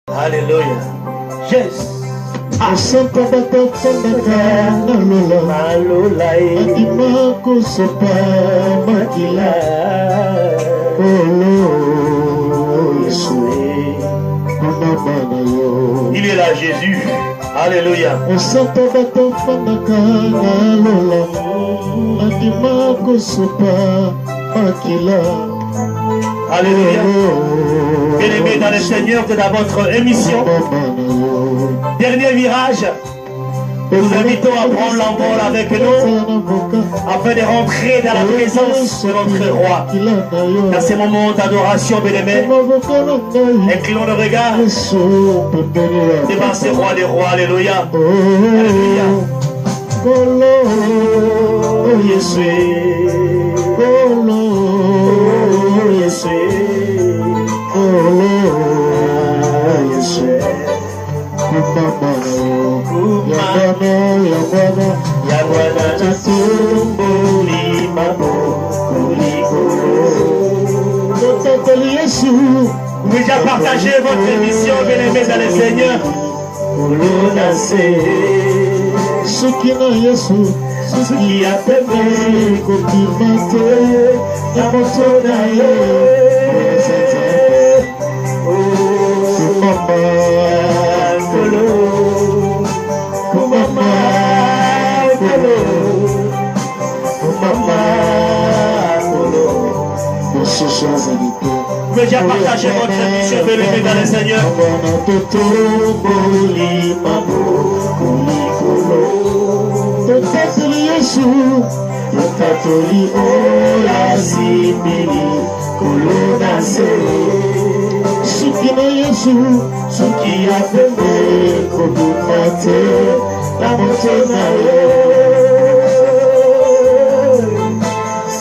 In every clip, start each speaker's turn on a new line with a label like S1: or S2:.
S1: Alléluia. Yes.
S2: Asante batafandaka nalola
S1: Malolai.
S2: Akimako sopa makila Olo Yeshua Konamana yo.
S1: Il est là Jésus. Alléluia.
S2: Asante batafandaka nalola Akimako sopa makila.
S1: Alléluia. Bien-aimés dans le Seigneur, c'est dans votre émission. Dernier virage. Nous vous invitons à prendre l'envol avec nous afin de rentrer dans la présence de notre roi. Dans ces moments d'adoration, bien-aimés, inclinons le regard devant ce roi des rois. Alléluia. Alléluia. Oh, Yeshua. Oh, Yeshua. Vous déjà partagé votre émission, bien-aimés dans le Seigneur. Ce qui a fait vous déjà partagé votre émission, bien-aimés dans le Seigneur.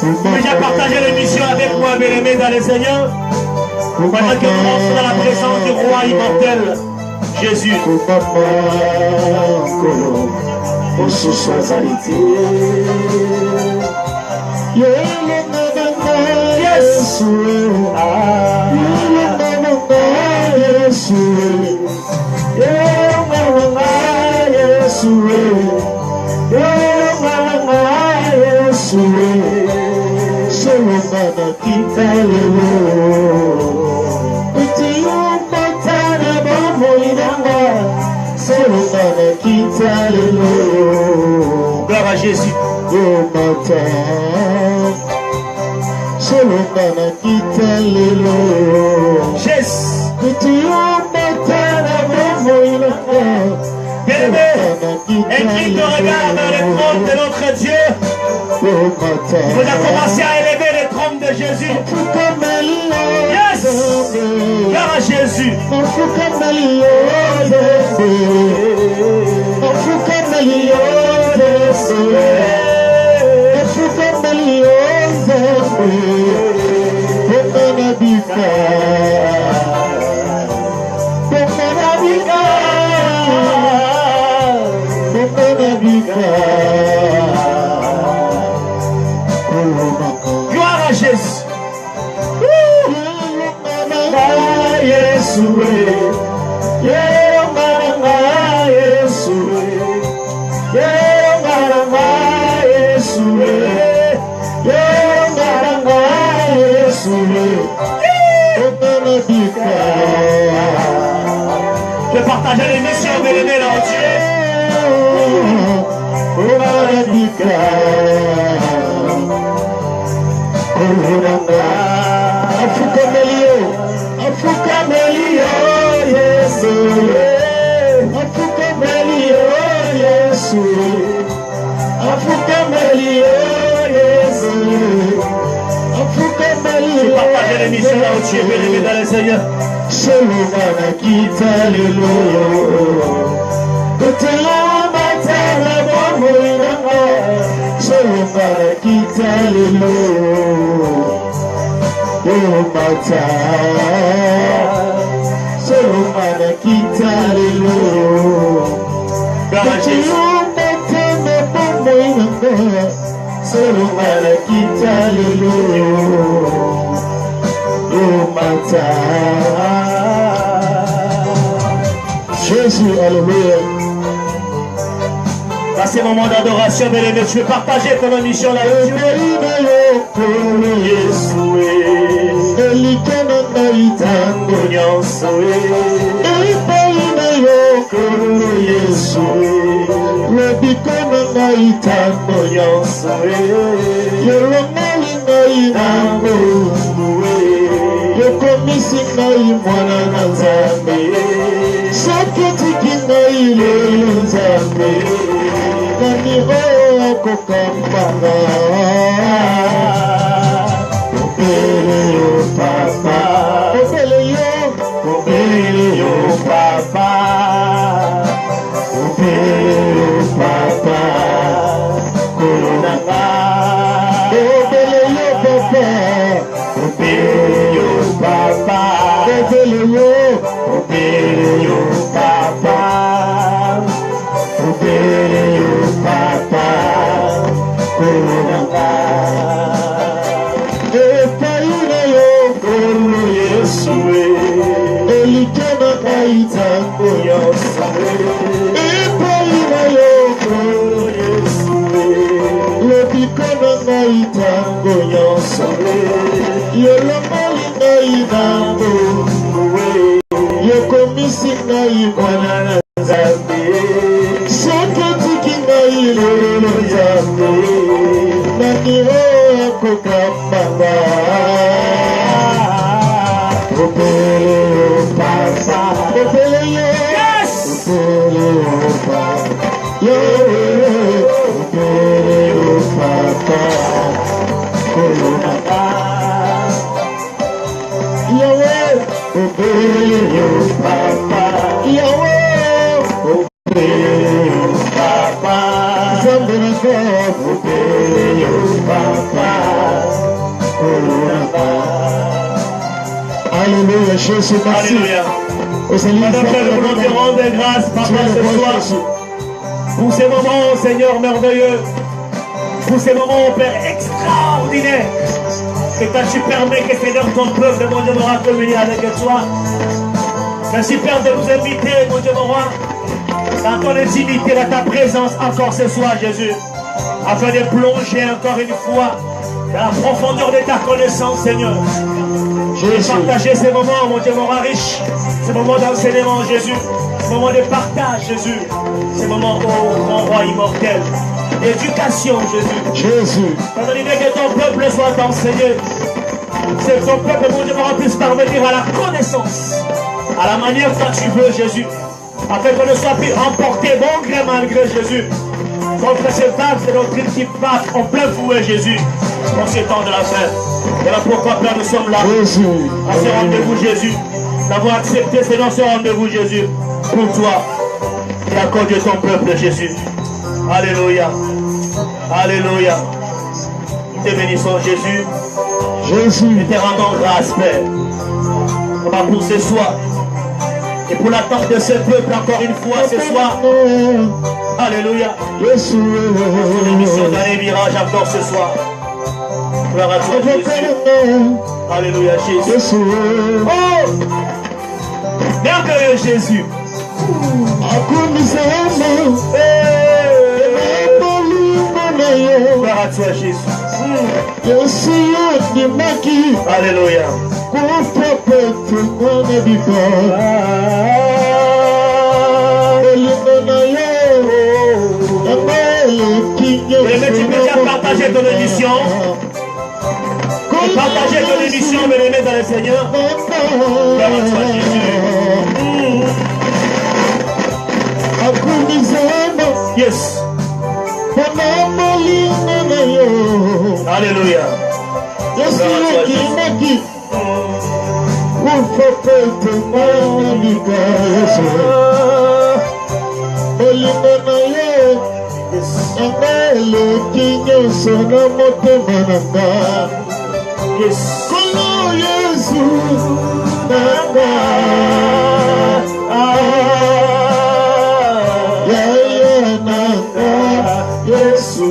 S1: Vous déjà partagé l'émission avec moi, bien-aimés dans le Seigneur. Pendant que nous rentrons dans la présence du roi immortel, Jésus. Yes. Gloire à Jésus. Bien-aimé, incline ton regard vers le trône de notre Dieu. Vous avez commencé à élever le trône de Jésus. Yes! Gloire à Jésus. Gloire à Jésus. Je partage l'émission, bien-aimés là entier. Je partage l'émission là entier, bien-aimés dans le Seigneur. Gloire à Jésus.
S2: Jésus, alléluia.
S1: Dans ces moments d'adoration, bien-aimé, tu veux partager ton mission là.
S2: Yokomisi ngai mwana na Nzambe, soki otiki ngai lelo Nzambe, nani oyo akokambanga? Opele yo papa, opele yo papa, opele yo papa, kolonanga, opele yo papa, opele yo papa, opele yo papa, opele yo papa, kolonanga. Epaina yo kolo Yesue, elikena kaitango Yosue. Epaina yo kolo Yesue, lobikona kaitango Yosue. Yolomoli ngai nango, yokomisi ngai mwana na Nzambe, soki otiki ngai lelo Nzambe, nani oyo akokambanga? Opele yo papa, opele yo, opele yo papa, opele yo papa, kolonanga. Yahweh, obey your papa. Yahweh, obey your papa. Somebody God, obey your papa. Alléluia, Jésus, merci.
S1: Alléluia. Madame, nous te rendons grâce, papa, ce soir, pour ces moments, Seigneur merveilleux, pour ces moments, Père, extraordinaires, que tu permets que Seigneur, ton peuple, mon Dieu, m'aura communié avec toi. Merci, Père, de nous inviter, mon Dieu, mon roi, dans ton intimité, dans ta présence, encore ce soir, Jésus, afin de plonger encore une fois dans la profondeur de ta connaissance, Seigneur. Je vais partager ces moments, mon Dieu, mon roi riche, ces moments d'enseignement, Jésus, ces moments de partage, Jésus, ces moments, oh, grand roi immortel, d'éducation, Jésus. Pendant l'idée que ton peuple soit enseigné, c'est que ton peuple, mon Dieu, mon roi, puisse parvenir à la connaissance, à la manière dont tu veux, Jésus, afin qu'on ne soit plus emporté, bon gré, malgré Jésus, contre ces vagues de doctrine qui partent en plein fouet, Jésus, en ces temps de la fin. Voilà pourquoi, Père, nous sommes là,
S2: Jésus,
S1: à ce rendez-vous, Jésus, d'avoir accepté ce rendez-vous, Jésus, pour toi, et à cause de ton peuple, Jésus. Alléluia. Alléluia. Nous te bénissons, Jésus.
S2: Jésus,
S1: Nous te rendons grâce, Père. Papa, pour ce soir, et pour l'attente de ce peuple, encore une fois, ce soir. Alléluia.
S2: Jésus,
S1: L'émission dans les mirages encore ce soir. Gloire à toi, Jésus. Alléluia, Jésus.
S2: Jésus,
S1: Oh! Merveilleux Jésus.
S2: akumisama,
S1: Gloire à toi, Jésus.
S2: Yesu yandimaki,
S1: Alléluia.
S2: kufa petu mwana biba, elingo na yo, amele kinyo.
S1: Mais tu peux déjà partager ton émission. Partagez ton émission, bien-aimés dans le Seigneur. Gloire à toi, Jésus.
S2: Akumisama,
S1: Yes. Alléluia.
S2: Yesu yandimaki, kufa petu mwana biba, Yesu. Elingo na yo, amele kinyo sona motema nanga.
S1: Yes.
S2: Kolo Yesu nanga, yaya nanga, Yesu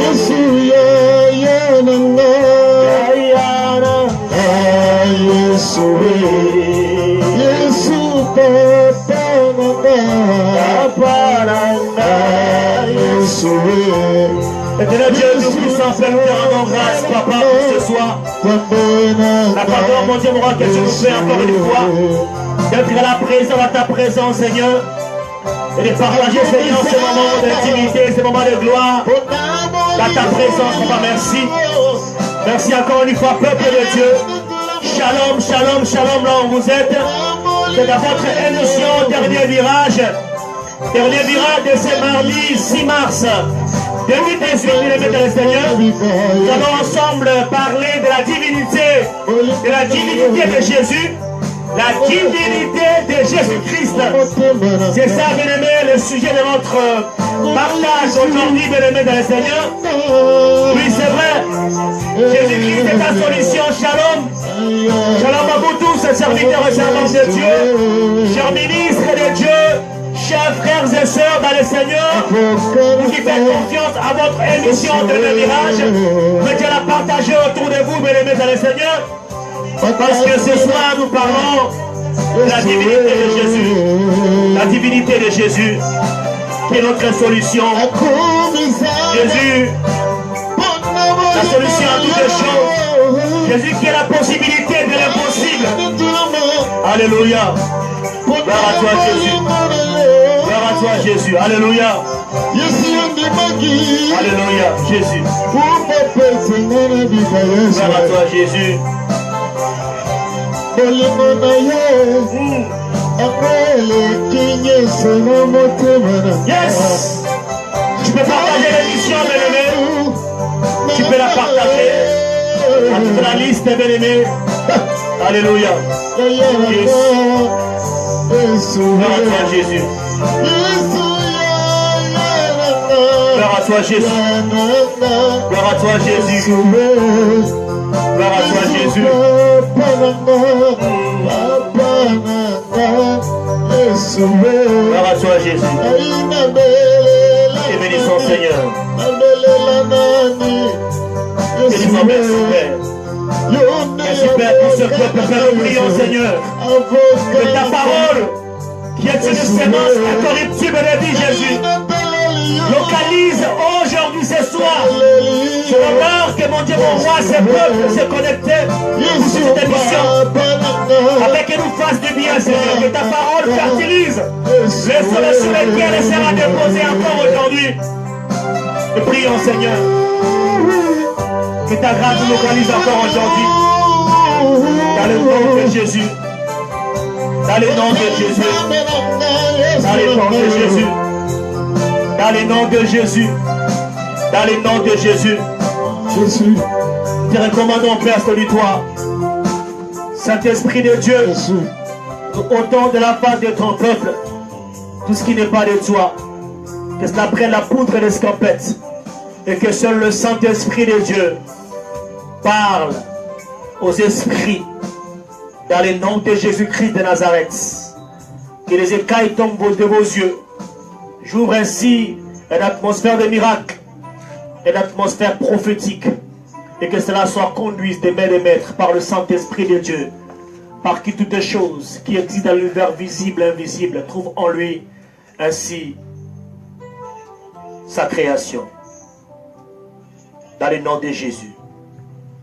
S2: Yesu yaya nanga, Yesu Yesu pa.
S1: Éternel Dieu, nous puissons faire te rendre grâce, Papa, pour ce soir. La pardon, mon Dieu, mon roi, que tu nous fais encore une fois. D'être à la présence, à ta présence, Seigneur. Et de partager, Seigneur, ce moment d'intimité, ce moment de gloire. À ta présence, Papa, merci. Merci encore une fois, peuple de Dieu. Shalom, shalom, shalom, là où vous êtes. C'est dans votre émission, dernier virage. Dernier virage de ce mardi 6 mars 2018, bien-aimés dans le Seigneur. Nous allons ensemble parler de la divinité de Jésus. La divinité de Jésus-Christ. C'est ça, bien-aimés, le sujet de notre partage aujourd'hui, bien-aimés dans le Seigneur. Oui, c'est vrai. Jésus-Christ est la solution. Shalom. Shalom à vous tous, serviteurs et servantes de Dieu, chers ministres de Dieu, chers frères et sœurs dans le Seigneur. Vous qui faites confiance à votre émission de Le Virage, mettez la partager autour de vous, bien-aimés dans le Seigneur. Parce que ce soir, nous parlons de la divinité de Jésus. La divinité de Jésus, qui est notre solution. Jésus, la solution à toutes les choses. Jésus qui est la possibilité de l'impossible. Alléluia. Gloire à toi, Jésus. Gloire à toi, Jésus. Alléluia. Alléluia, Jésus. Gloire à toi, Jésus. Yes. Tu peux partager l'émission, bien-aimé. Tu peux la partager à toute la liste, bien-aimé. Alléluia. Yes. Gloire à toi, Jésus. Gloire à toi, Jésus. Gloire à toi, Jésus. Gloire à toi, Jésus. Gloire à toi, Jésus. Et bénissons, Seigneur. Bénissons, merci, Père. Merci, Père, pour ce peuple. Père, nous prions, Seigneur, que ta parole, qui est une sémence incorruptible de vie, Jésus, localise aujourd'hui, ce soir, sur l'honneur que mon Dieu, mon roi, ce peuple s'est connecté pour cette émission, afin que nous fasse du bien, Seigneur, que ta parole fertilise le sol sur lequel elle sera déposée encore aujourd'hui. Nous prions, Seigneur, que ta grâce nous localise encore aujourd'hui, dans le nom de Jésus, dans le nom de Jésus, dans le nom de Jésus. Dans le nom de Jésus. Dans le nom de Jésus. Jésus. Te recommandons, Père, celui toi. Saint-Esprit de Dieu. Nous ôtons de la face de ton peuple tout ce qui n'est pas de toi. Que cela prenne la poudre d'escampette. Et que seul le Saint-Esprit de Dieu parle aux esprits. Dans le nom de Jésus-Christ de Nazareth. Que les écailles tombent de vos yeux. J'ouvre ainsi une atmosphère de miracle, une atmosphère prophétique, et que cela soit conduit des mains des maîtres par le Saint-Esprit de Dieu, par qui toutes les choses qui existent dans l'univers visible et invisible trouvent en lui ainsi sa création. Dans le nom de Jésus.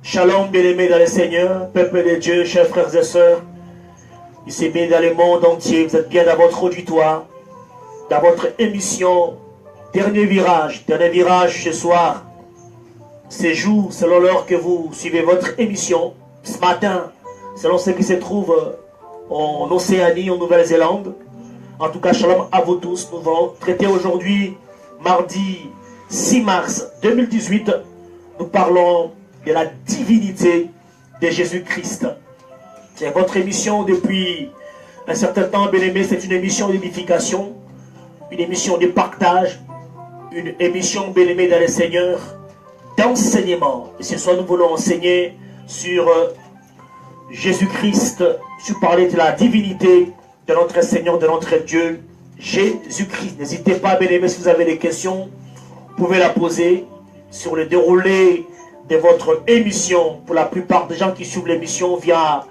S1: Shalom, bien-aimés dans le Seigneur, peuple de Dieu, chers frères et sœurs, ici bien dans le monde entier, vous êtes bien dans votre auditoire, dans votre émission Dernier Virage ce soir, ces jours, selon l'heure que vous suivez votre émission, ce matin, selon ce qui se trouve en Océanie, en Nouvelle-Zélande. En tout cas, shalom à vous tous. Nous allons traiter aujourd'hui, mardi 6 mars 2018, nous parlons de la divinité de Jésus-Christ. C'est votre émission depuis un certain temps, bien-aimé, c'est une émission d'édification, une émission de partage, une émission, bien-aimée dans le Seigneur, d'enseignement. Et ce soir, nous voulons enseigner sur Jésus-Christ, sur parler de la divinité de notre Seigneur, de notre Dieu, Jésus-Christ. N'hésitez pas, bien-aimés, si vous avez des questions, vous pouvez la poser sur le déroulé de votre émission. Pour la plupart des gens qui suivent l'émission via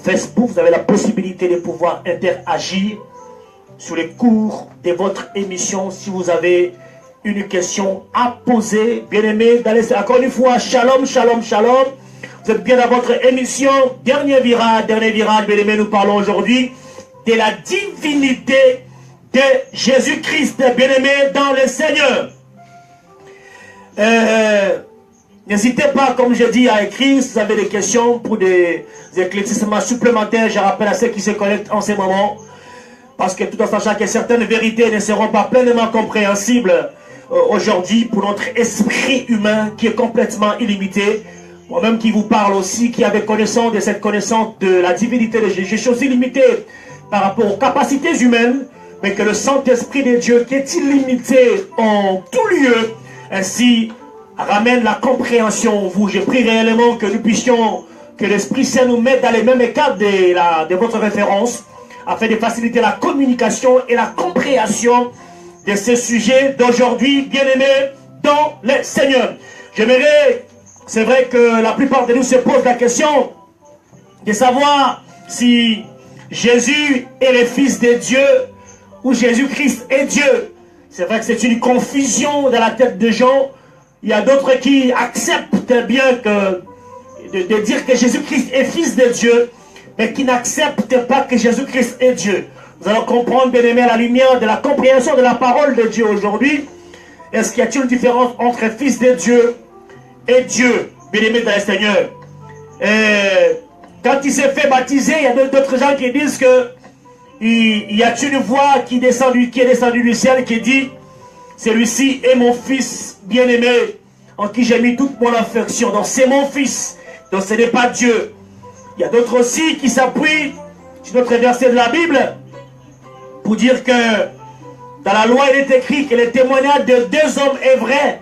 S1: Facebook, vous avez la possibilité de pouvoir interagir sur les cours de votre émission. Si vous avez une question à poser, bien-aimés. Encore une fois, shalom, shalom, shalom. Vous êtes bien dans votre émission. Dernier virage, bien-aimés. Nous parlons aujourd'hui de la divinité de Jésus-Christ, bien-aimés dans le Seigneur. N'hésitez pas, comme je dis, à écrire si vous avez des questions pour des éclaircissements supplémentaires. Je rappelle à ceux qui se connectent en ce moment, parce que tout en sachant que certaines vérités ne seront pas pleinement compréhensibles aujourd'hui pour notre esprit humain qui est complètement illimité. Moi-même qui vous parle aussi, qui avait connaissance de cette connaissance de la divinité de Jésus. Je suis aussi limité par rapport aux capacités humaines, mais que le Saint-Esprit de Dieu, qui est illimité en tout lieu, ainsi ramène la compréhension en vous. Je prie réellement que nous puissions, que l'Esprit Saint nous mette dans les mêmes écarts de votre référence, afin de faciliter la communication et la compréhension de ce sujet d'aujourd'hui, bien-aimés dans le Seigneur. J'aimerais, c'est vrai que la plupart de nous se posent la question de savoir si Jésus est le Fils de Dieu ou Jésus-Christ est Dieu. C'est vrai que c'est une confusion dans la tête des gens. Il y a d'autres qui acceptent bien de dire que Jésus-Christ est Fils de Dieu, mais qui n'acceptent pas que Jésus-Christ est Dieu. Nous allons comprendre, bien aimé, à la lumière de la compréhension de la parole de Dieu aujourd'hui. Est-ce qu'il y a une différence entre Fils de Dieu et Dieu, bien aimé dans le Seigneur? Quand il s'est fait baptiser, il y a d'autres gens qui disent que il y a une voix qui est descendue du ciel qui dit: celui-ci est mon Fils bien-aimé, en qui j'ai mis toute mon affection. Donc c'est mon Fils, donc ce n'est pas Dieu. Il y a d'autres aussi qui s'appuient sur notre verset de la Bible pour dire que dans la loi il est écrit que le témoignage de deux hommes est vrai,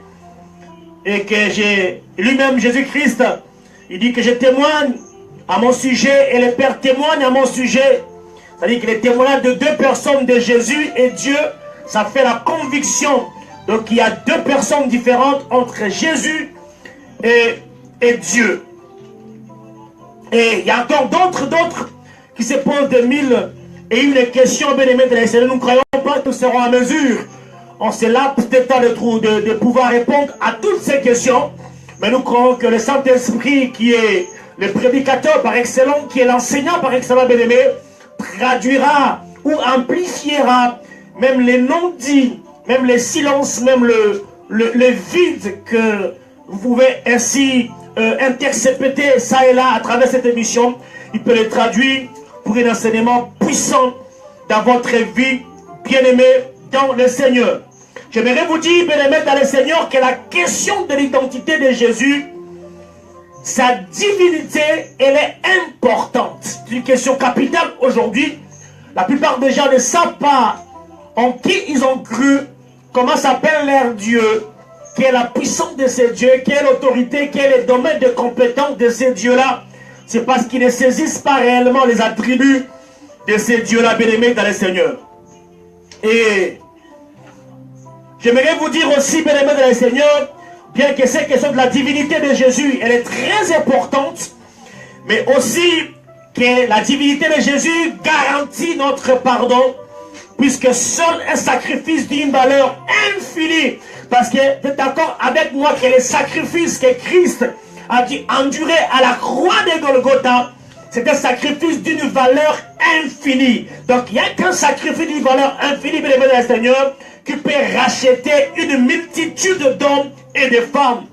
S1: et que lui-même Jésus-Christ, il dit que je témoigne à mon sujet et le Père témoigne à mon sujet. C'est-à-dire que le témoignage de deux personnes de Jésus et Dieu, ça fait la conviction. Donc il y a deux personnes différentes entre Jésus et Dieu. Et il y a encore d'autres qui se posent de mille et une questions, bien aimés de la Seigneur. Nous ne croyons pas que nous serons à mesure, en ce laps de temps de pouvoir répondre à toutes ces questions. Mais nous croyons que le Saint-Esprit, qui est le prédicateur par excellence, qui est l'enseignant par excellence, bien aimé, traduira ou amplifiera même les non-dits, même les silences, même le vide que vous pouvez ainsi intercepter ça et là à travers cette émission. Il peut les traduire pour un enseignement puissant dans votre vie, bien-aimés dans le Seigneur. J'aimerais vous dire, bien-aimés dans le Seigneur, que la question de l'identité de Jésus, sa divinité, elle est importante. C'est une question capitale aujourd'hui. La plupart des gens ne savent pas en qui ils ont cru, comment s'appelle leur Dieu, quelle est la puissance de ces dieux, quelle est l'autorité, quel est le domaine de compétence de ces dieux-là. C'est parce qu'ils ne saisissent pas réellement les attributs de ces dieux-là, bien-aimés dans le Seigneur. Et j'aimerais vous dire aussi, bien-aimés dans le Seigneur, bien que cette question de la divinité de Jésus, elle est très importante, mais aussi que la divinité de Jésus garantit notre pardon, puisque seul un sacrifice d'une valeur infinie, parce que vous êtes d'accord avec moi que le sacrifice que Christ a dû endurer à la croix de Golgotha, c'est un sacrifice d'une valeur infinie. Donc il n'y a qu'un sacrifice d'une valeur infinie, bien aimé Seigneur, qui peut racheter une multitude d'hommes et de femmes.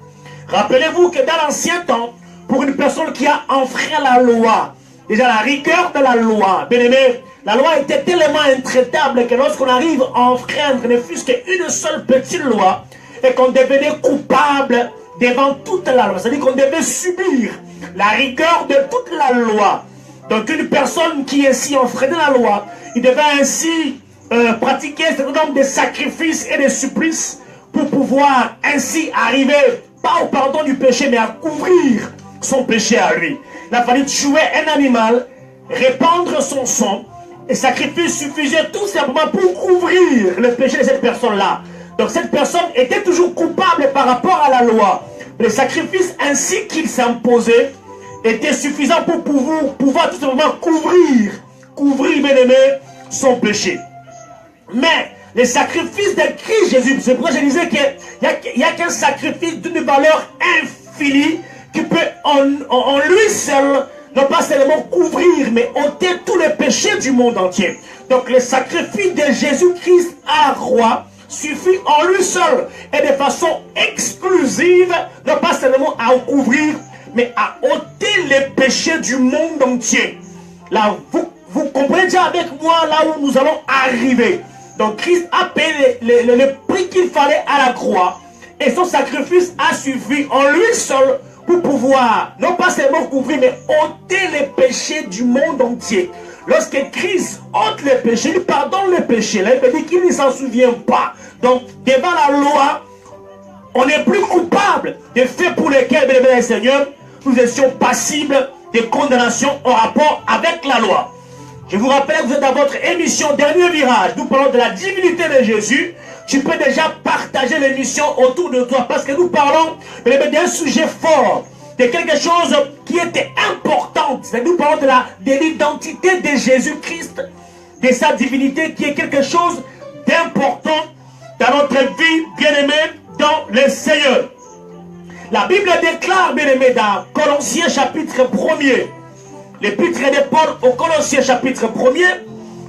S1: Rappelez-vous que dans l'ancien temps, pour une personne qui a enfreint la loi, déjà la rigueur de la loi, bien aimé, la loi était tellement intraitable que lorsqu'on arrive à enfreindre ne fût-ce qu'une seule petite loi, et qu'on devenait coupable devant toute la loi, c'est-à-dire qu'on devait subir la rigueur de toute la loi. Donc une personne qui ainsi enfreignait la loi, il devait ainsi pratiquer un certain nombre de sacrifices et de supplices pour pouvoir ainsi arriver, pas au pardon du péché, mais à couvrir son péché à lui. Il a fallu tuer un animal, répandre son sang, et sacrifice suffisait tout simplement pour couvrir le péché de cette personne-là. Donc cette personne était toujours coupable par rapport à la loi. Le sacrifice ainsi qu'il s'imposait était suffisant pour pouvoir tout simplement couvrir, bien aimé, son péché. Mais les sacrifices de Christ Jésus. C'est pourquoi je disais qu'il n'y a qu'un sacrifice d'une valeur infinie qui peut en lui seul, non pas seulement couvrir, mais ôter tous les péchés du monde entier. Donc le sacrifice de Jésus-Christ à la croix suffit en lui seul et de façon exclusive, non pas seulement à en couvrir, mais à ôter les péchés du monde entier. Là, vous comprenez déjà avec moi là où nous allons arriver. Donc Christ a payé le prix qu'il fallait à la croix et son sacrifice a suffi en lui seul pour pouvoir, non pas seulement couvrir, mais ôter les péchés du monde entier. Lorsque Christ ôte les péchés, il pardonne les péchés. Là, il veut dire qu'il ne s'en souvient pas. Donc, devant la loi, on n'est plus coupable des faits pour lesquels, bien aimé Seigneur, nous étions passibles de condamnation en rapport avec la loi. Je vous rappelle que vous êtes dans votre émission Dernier Virage. Nous parlons de la divinité de Jésus. Tu peux déjà partager l'émission autour de toi parce que nous parlons d'un sujet fort, de quelque chose qui était important. Nous parlons de l'identité de Jésus-Christ, de sa divinité qui est quelque chose d'important dans notre vie, bien-aimée, dans le Seigneur. La Bible déclare, bien-aimé, dans Colossiens chapitre 1er, l'épître de Paul aux Colossiens chapitre 1er,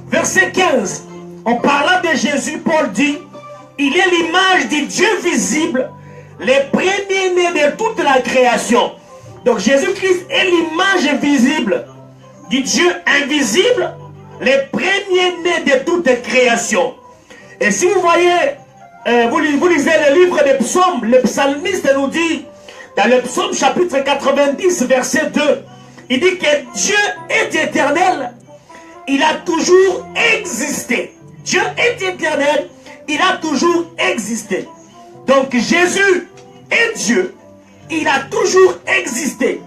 S1: verset 15. En parlant de Jésus, Paul dit, il est l'image du Dieu visible, les premiers-nés de toute la création. Donc Jésus-Christ est l'image visible du Dieu invisible, les premiers-nés de toute création. Et si vous voyez, vous lisez le livre des psaumes, le psalmiste nous dit, dans le psaume chapitre 90, verset 2, il dit que Dieu est éternel, il a toujours existé. Dieu est éternel, il a toujours existé. Donc Jésus est Dieu, il a toujours existé.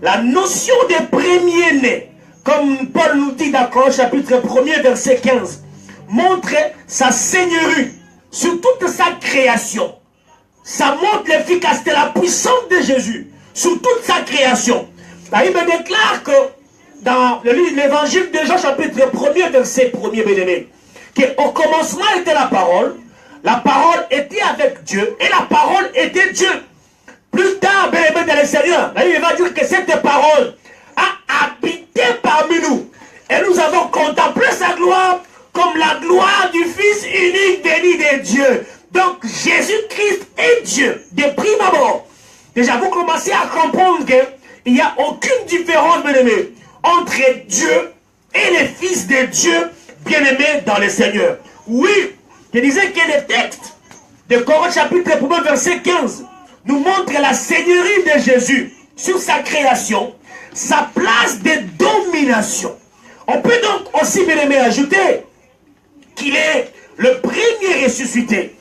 S1: La notion des premiers-nés, comme Paul nous dit dans Colossiens chapitre 1er, verset 15, montre sa seigneurie sur toute sa création. Ça montre l'efficacité, la puissance de Jésus sur toute sa création. La Bible déclare que dans l'évangile de Jean chapitre 1er, verset 1er, bien-aimé, qu'au commencement était la parole était avec Dieu et la parole était Dieu. Plus tard, bien-aimé dans le Seigneur, la Bible va dire que cette parole a habité parmi nous. Et nous avons contemplé sa gloire comme la gloire du Fils unique béni de Dieu. Donc Jésus-Christ est Dieu, de prime abord. Déjà, vous commencez à comprendre qu'il n'y a aucune différence, bien-aimé, entre Dieu et les fils de Dieu, bien-aimés dans le Seigneur. Oui, je disais que le texte de Colossiens chapitre 1, verset 15, nous montre la seigneurie de Jésus sur sa création, sa place de domination. On peut donc aussi, bien-aimé, ajouter qu'il est le premier ressuscité.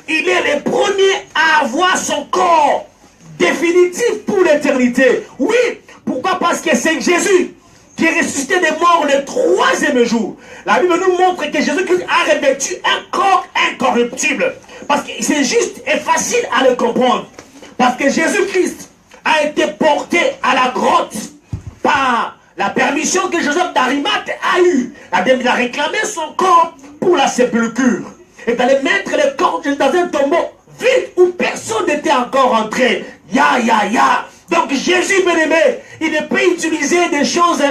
S1: Il est le premier à avoir son corps définitif pour l'éternité. Oui, pourquoi? Parce que c'est Jésus qui est ressuscité des morts le 3e jour. La Bible nous montre que Jésus-Christ a revêtu un corps incorruptible. Parce que c'est juste et facile à le comprendre. Parce que Jésus-Christ a été porté à la grotte par la permission que Joseph d'Arimathie a eue. Il a réclamé son corps pour la sépulture. Et d'aller mettre le corps dans un tombeau vide où personne n'était encore entré. Ya. Donc Jésus, bien-aimé, il ne peut utiliser des choses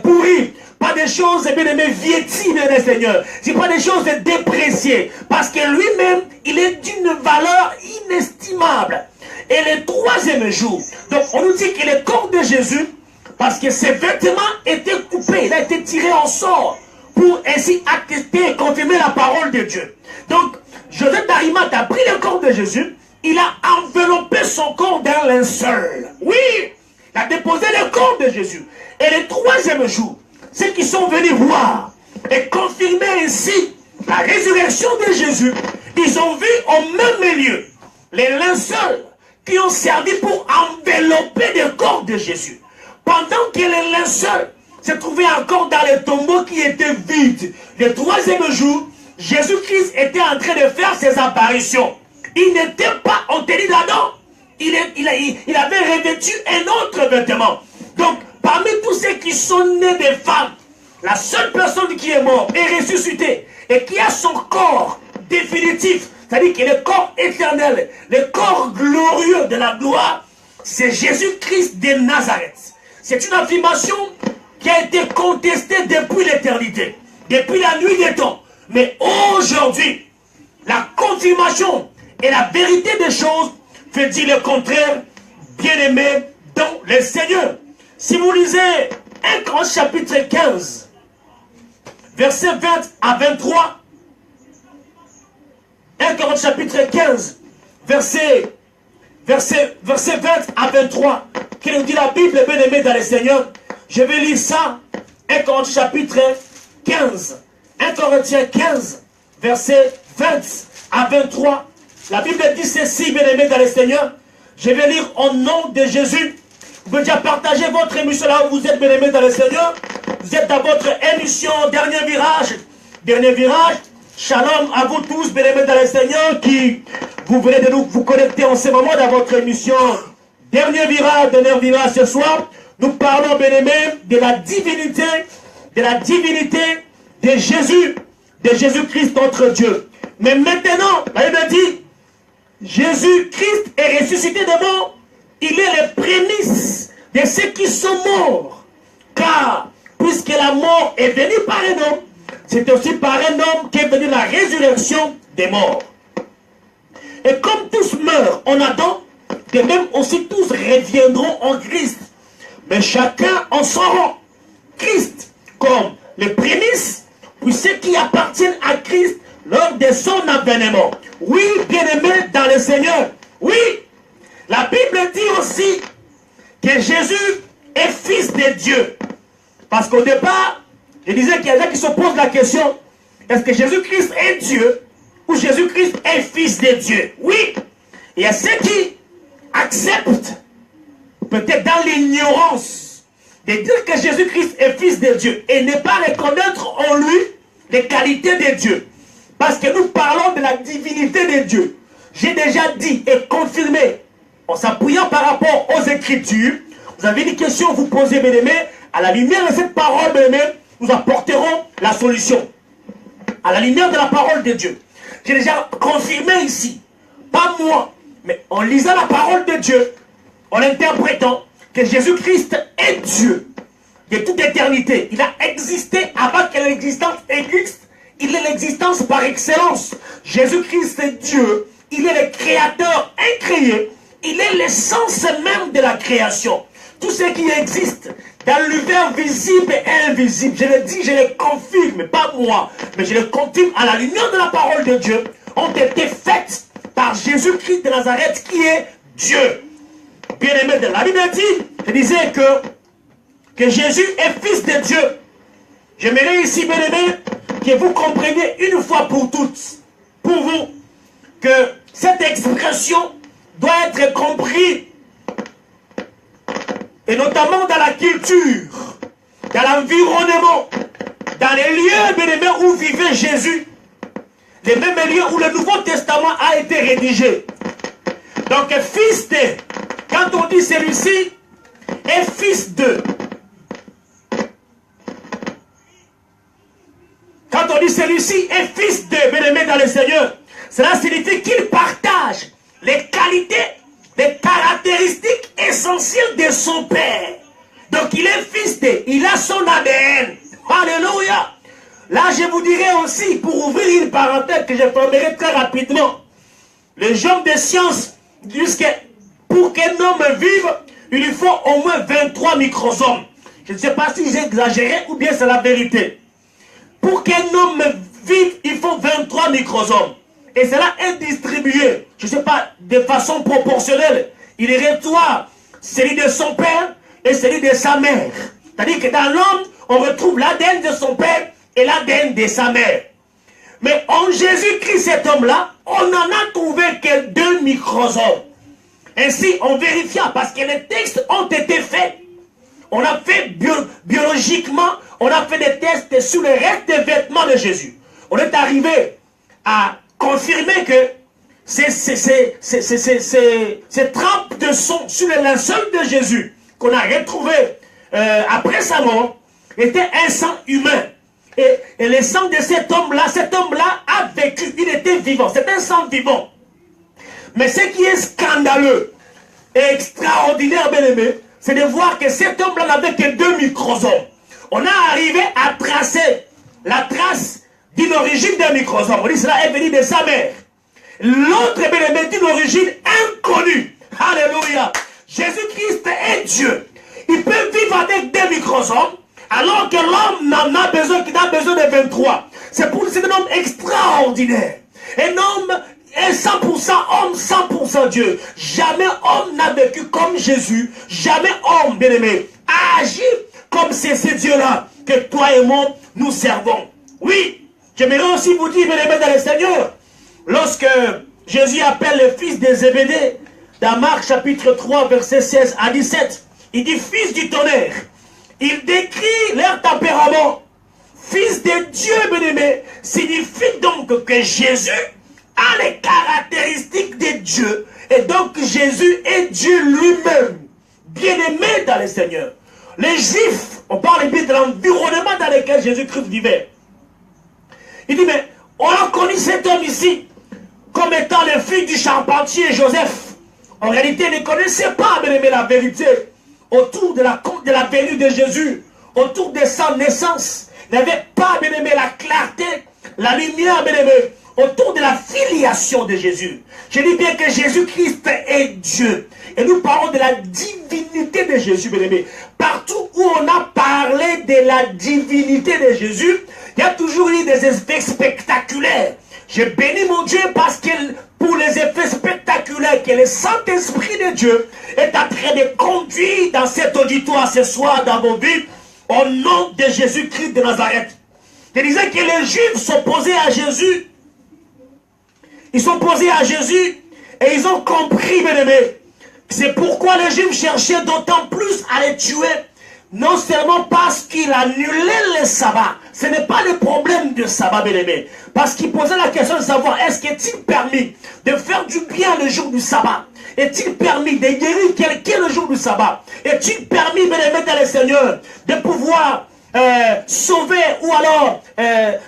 S1: pourries. Pas des choses, bien-aimé, vieties, bien-aimé Seigneur. Ce n'est pas des choses dépréciées. Parce que lui-même, il est d'une valeur inestimable. Et le 3e jour, donc on nous dit que le corps de Jésus, parce que ses vêtements étaient coupés, il a été tiré en sort pour ainsi attester et confirmer la parole de Dieu. Donc, Joseph d'Arimathie a pris le corps de Jésus, il a enveloppé son corps d'un linceul. Oui, il a déposé le corps de Jésus. Et le 3e jour, ceux qui sont venus voir et confirmer ainsi la résurrection de Jésus, ils ont vu au même lieu les linceuls qui ont servi pour envelopper le corps de Jésus. Pendant que les linceuls se trouvaient encore dans les tombeaux qui étaient vides. Le 3e jour, Jésus-Christ était en train de faire ses apparitions. Il n'était pas enterré là-dedans. Il avait revêtu un autre vêtement. Donc, parmi tous ceux qui sont nés des femmes, la seule personne qui est morte et ressuscitée et qui a son corps définitif, c'est-à-dire qu'il est le corps éternel, le corps glorieux de la gloire, c'est Jésus-Christ de Nazareth. C'est une affirmation qui a été contestée depuis l'éternité, depuis la nuit des temps. Mais aujourd'hui, la confirmation et la vérité des choses fait dire le contraire, bien-aimé dans le Seigneur. Si vous lisez 1 Corinthiens chapitre 15, versets 20 à 23, 1 Corinthiens chapitre 15, verset 20 à 23, qui nous dit la Bible, bien-aimé dans le Seigneur. Je vais lire ça, 1 Corinthiens chapitre 15, 1 Corinthiens 15, verset 20 à 23. La Bible dit ceci, bien-aimé dans le Seigneur. Je vais lire au nom de Jésus. Vous pouvez déjà partager votre émission là où vous êtes, bien-aimé dans le Seigneur. Vous êtes dans votre émission Dernier Virage. Dernier Virage. Shalom à vous tous, bien-aimés dans le Seigneur, qui vous venez de vous connecter en ce moment dans votre émission Dernier Virage ce soir. Nous parlons, bien-aimés, de la divinité de Jésus-Christ, notre Dieu. Mais maintenant, la Bible dit, Jésus-Christ est ressuscité de mort. Il est les prémices de ceux qui sont morts. Car, puisque la mort est venue par un homme, c'est aussi par un homme qu'est venue la résurrection des morts. Et comme tous meurent en Adam, de même aussi tous reviendront en Christ. Mais chacun en son rang. Christ comme les prémices, puis ceux qui appartiennent à Christ lors de son avènement. Oui, bien-aimés dans le Seigneur. Oui, la Bible dit aussi que Jésus est fils de Dieu. Parce qu'au départ, je disais qu'il y a des gens qui se posent la question, est-ce que Jésus-Christ est Dieu ou Jésus-Christ est fils de Dieu? Oui, il y a ceux qui acceptent, peut-être dans l'ignorance, de dire que Jésus-Christ est fils de Dieu et ne pas reconnaître en lui les qualités de Dieu. Parce que nous parlons de la divinité de Dieu. J'ai déjà dit et confirmé, en s'appuyant par rapport aux Écritures, vous avez une question, vous posez, bien aimés, à la lumière de cette parole, bien aimés, nous apporterons la solution. À la lumière de la parole de Dieu. J'ai déjà confirmé ici, pas moi, mais en lisant la parole de Dieu, en interprétant que Jésus-Christ est Dieu de toute éternité. Il a existé avant que l'existence existe. Il est l'existence par excellence. Jésus-Christ est Dieu. Il est le créateur incréé. Il est l'essence même de la création. Tout ce qui existe dans l'univers visible et invisible, je le dis, je le confirme, pas moi, mais je le confirme à la lumière de la parole de Dieu, ont été faites par Jésus-Christ de Nazareth qui est Dieu. Bien-aimé de la Bible dit, je disais que Jésus est fils de Dieu. J'aimerais ici, bien-aimé, que vous compreniez une fois pour toutes, pour vous, que cette expression doit être comprise, et notamment dans la culture, dans l'environnement, dans les lieux, bien-aimés, où vivait Jésus, les mêmes lieux où le Nouveau Testament a été rédigé. Donc, fils de, quand on dit celui-ci, est fils de. Quand on dit celui-ci est fils de, bien-aimé dans le Seigneur, cela signifie qu'il partage les qualités, les caractéristiques essentielles de son Père. Donc il est fils de, il a son ADN. Alléluia. Là je vous dirai aussi, pour ouvrir une parenthèse que je fermerai très rapidement, les hommes de science disent que pour qu'un homme vive, il lui faut au moins 23 microsomes. Je ne sais pas si j'ai exagéré ou bien c'est la vérité. Pour qu'un homme vive, il faut 23 microsomes. Et cela est distribué, je ne sais pas, de façon proportionnelle. Il est rétoire celui de son père et celui de sa mère. C'est-à-dire que dans l'homme, on retrouve l'ADN de son père et l'ADN de sa mère. Mais en Jésus-Christ, cet homme-là, on n'en a trouvé que 2 microsomes. Ainsi, on vérifia, parce que les textes ont été faits. On a fait biologiquement, on a fait des tests sur le reste des vêtements de Jésus. On est arrivé à confirmer que ces trappes de sang sur le linceul de Jésus qu'on a retrouvées après sa mort, était un sang humain. Et le sang de cet homme-là a vécu, il était vivant. C'est un sang vivant. Mais ce qui est scandaleux et extraordinaire, bien aimé, c'est de voir que cet homme-là n'avait que 2 microsomes. On a arrivé à tracer la trace d'une origine d'un microsome. On dit cela est venu de sa mère. L'autre, bien aimé, d'une origine inconnue. Alléluia. Jésus-Christ est Dieu. Il peut vivre avec 2 microsomes, alors que l'homme n'en a besoin, qu'il a besoin de 23. C'est un homme extraordinaire. Un homme est 100% homme, 100% Dieu. Jamais homme n'a vécu comme Jésus. Jamais homme, bien aimé, a agi comme c'est ce Dieu-là que toi et moi, nous servons. Oui, j'aimerais aussi vous dire, bien aimé dans le Seigneur, lorsque Jésus appelle le fils de Zébédée, dans Marc chapitre 3, versets 16 à 17, il dit fils du tonnerre. Il décrit leur tempérament. Fils de Dieu, bien-aimé, signifie donc que Jésus a les caractéristiques de Dieu. Et donc Jésus est Dieu lui-même. Bien-aimé dans le Seigneur. Les Juifs, on parle bien de l'environnement dans lequel Jésus-Christ vivait. Il dit, mais on a connu cet homme ici comme étant le fils du charpentier Joseph. En réalité, ils ne connaissaient pas, bien-aimé, la vérité autour de la venue de Jésus, autour de sa naissance. Ils n'avaient pas, bien-aimé, la clarté, la lumière, bien-aimé, autour de la filiation de Jésus. Je dis bien que Jésus-Christ est Dieu. Et nous parlons de la divinité de Jésus, bien-aimé. Partout où on a parlé de la divinité de Jésus, il y a toujours eu des effets spectaculaires. Je bénis mon Dieu parce que pour les effets spectaculaires que le Saint-Esprit de Dieu est en train de conduire dans cet auditoire ce soir dans vos vies, au nom de Jésus-Christ de Nazareth. Je disais que les Juifs s'opposaient à Jésus. Ils s'opposaient à Jésus et ils ont compris, bien aimé. C'est pourquoi les Juifs cherchaient d'autant plus à les tuer. Non seulement parce qu'il annulait le sabbat. Ce n'est pas le problème du sabbat, bien aimé. Parce qu'il posait la question de savoir, est-ce qu'il est permis de faire du bien le jour du sabbat? Est-il permis de guérir quelqu'un le jour du sabbat? Est-il permis, bien aimé dans le Seigneur, de pouvoir sauver ou alors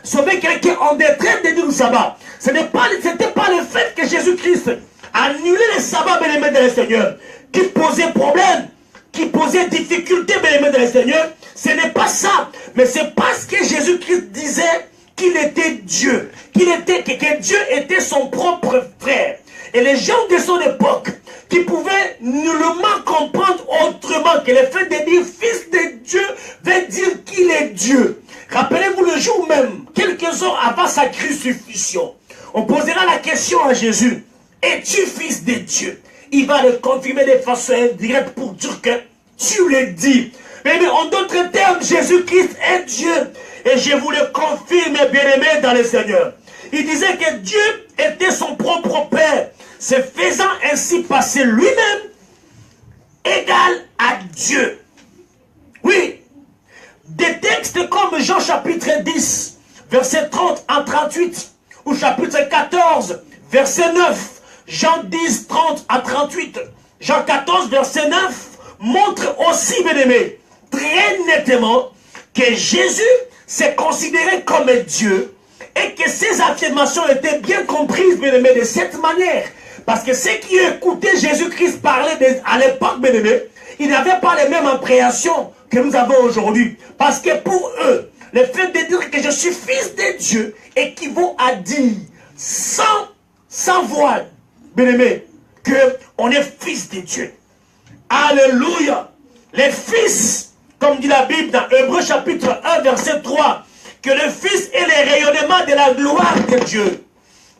S1: sauver quelqu'un en détresse de du sabbat? Ce n'était pas le fait que Jésus-Christ annulait le sabbat, bien aimé dans le Seigneur, qui posait problème, qui posait difficulté, bien aimé dans le Seigneur. Ce n'est pas ça, mais c'est parce que Jésus-Christ disait qu'il était Dieu, que Dieu était son propre frère. Et les gens de son époque, qui pouvaient nullement comprendre autrement que le fait de dire fils de Dieu veut dire qu'il est Dieu. Rappelez-vous le jour même, quelques heures avant sa crucifixion, on posera la question à Jésus, es-tu fils de Dieu? Il va le confirmer de façon indirecte pour dire que tu le dis. Mais en d'autres termes, Jésus-Christ est Dieu. Et je vous le confirme, bien-aimé dans le Seigneur. Il disait que Dieu était son propre Père, se faisant ainsi passer lui-même égal à Dieu. Oui, des textes comme Jean chapitre 10, verset 30 à 38, ou chapitre 14, verset 9, Jean 10, 30 à 38, Jean 14, verset 9, montrent aussi, bien-aimé, très nettement que Jésus s'est considéré comme Dieu et que ses affirmations étaient bien comprises, bien-aimé, de cette manière. Parce que ceux qui écoutaient Jésus-Christ parler à l'époque, bien-aimé, ils n'avaient pas les mêmes appréhensions que nous avons aujourd'hui. Parce que pour eux, le fait de dire que je suis fils de Dieu équivaut à dire sans voile, bien-aimé, qu'on est fils de Dieu. Alléluia. Les fils, comme dit la Bible dans Hébreux chapitre 1, verset 3, que le Fils est le rayonnement de la gloire de Dieu.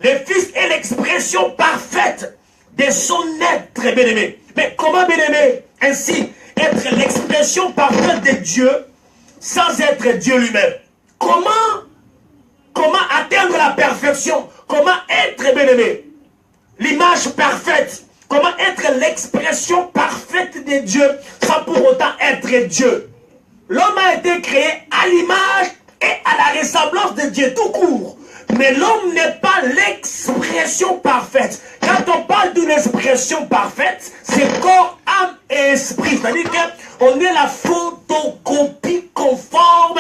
S1: Le Fils est l'expression parfaite de son être, bien-aimé. Mais comment, bien-aimé, ainsi être l'expression parfaite de Dieu sans être Dieu lui-même? Comment atteindre la perfection? Comment être, bien-aimé, l'image parfaite? Comment être l'expression parfaite de Dieu sans pour autant être Dieu? L'homme a été créé à l'image et à la ressemblance de Dieu tout court. Mais l'homme n'est pas l'expression parfaite. Quand quand on parle d'une expression parfaite, c'est corps, âme et esprit. C'est-à-dire qu'on est la photocopie conforme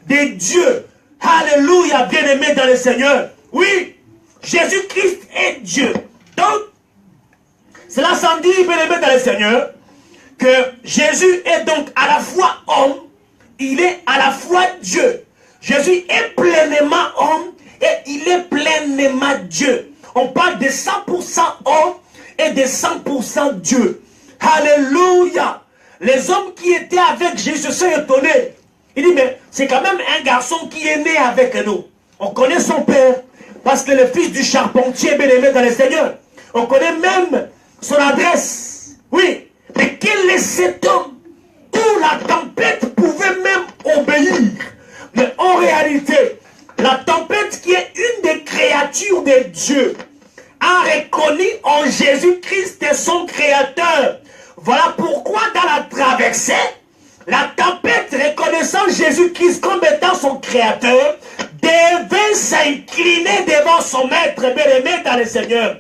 S1: de Dieu. Alléluia, bien-aimé dans le Seigneur. Oui, Jésus-Christ est Dieu. Donc, cela s'en dit, bien-aimé dans le Seigneur, que Jésus est donc à la fois homme, il est à la fois Dieu. Jésus est pleinement homme et il est pleinement Dieu. On parle de 100% homme et de 100% Dieu. Alléluia. Les hommes qui étaient avec Jésus se sont étonnés. Il dit, mais c'est quand même un garçon qui est né avec nous. On connaît son père, parce que le fils du charpentier bien-aimé dans le Seigneur. On connaît même son adresse. Oui, mais quel est cet homme où la tempête pouvait même obéir? Mais en réalité, la tempête qui est une des créatures de Dieu a reconnu en Jésus-Christ son créateur. Voilà pourquoi dans la traversée, la tempête reconnaissant Jésus-Christ comme étant son créateur devait s'incliner devant son maître bien-aimé dans le Seigneur.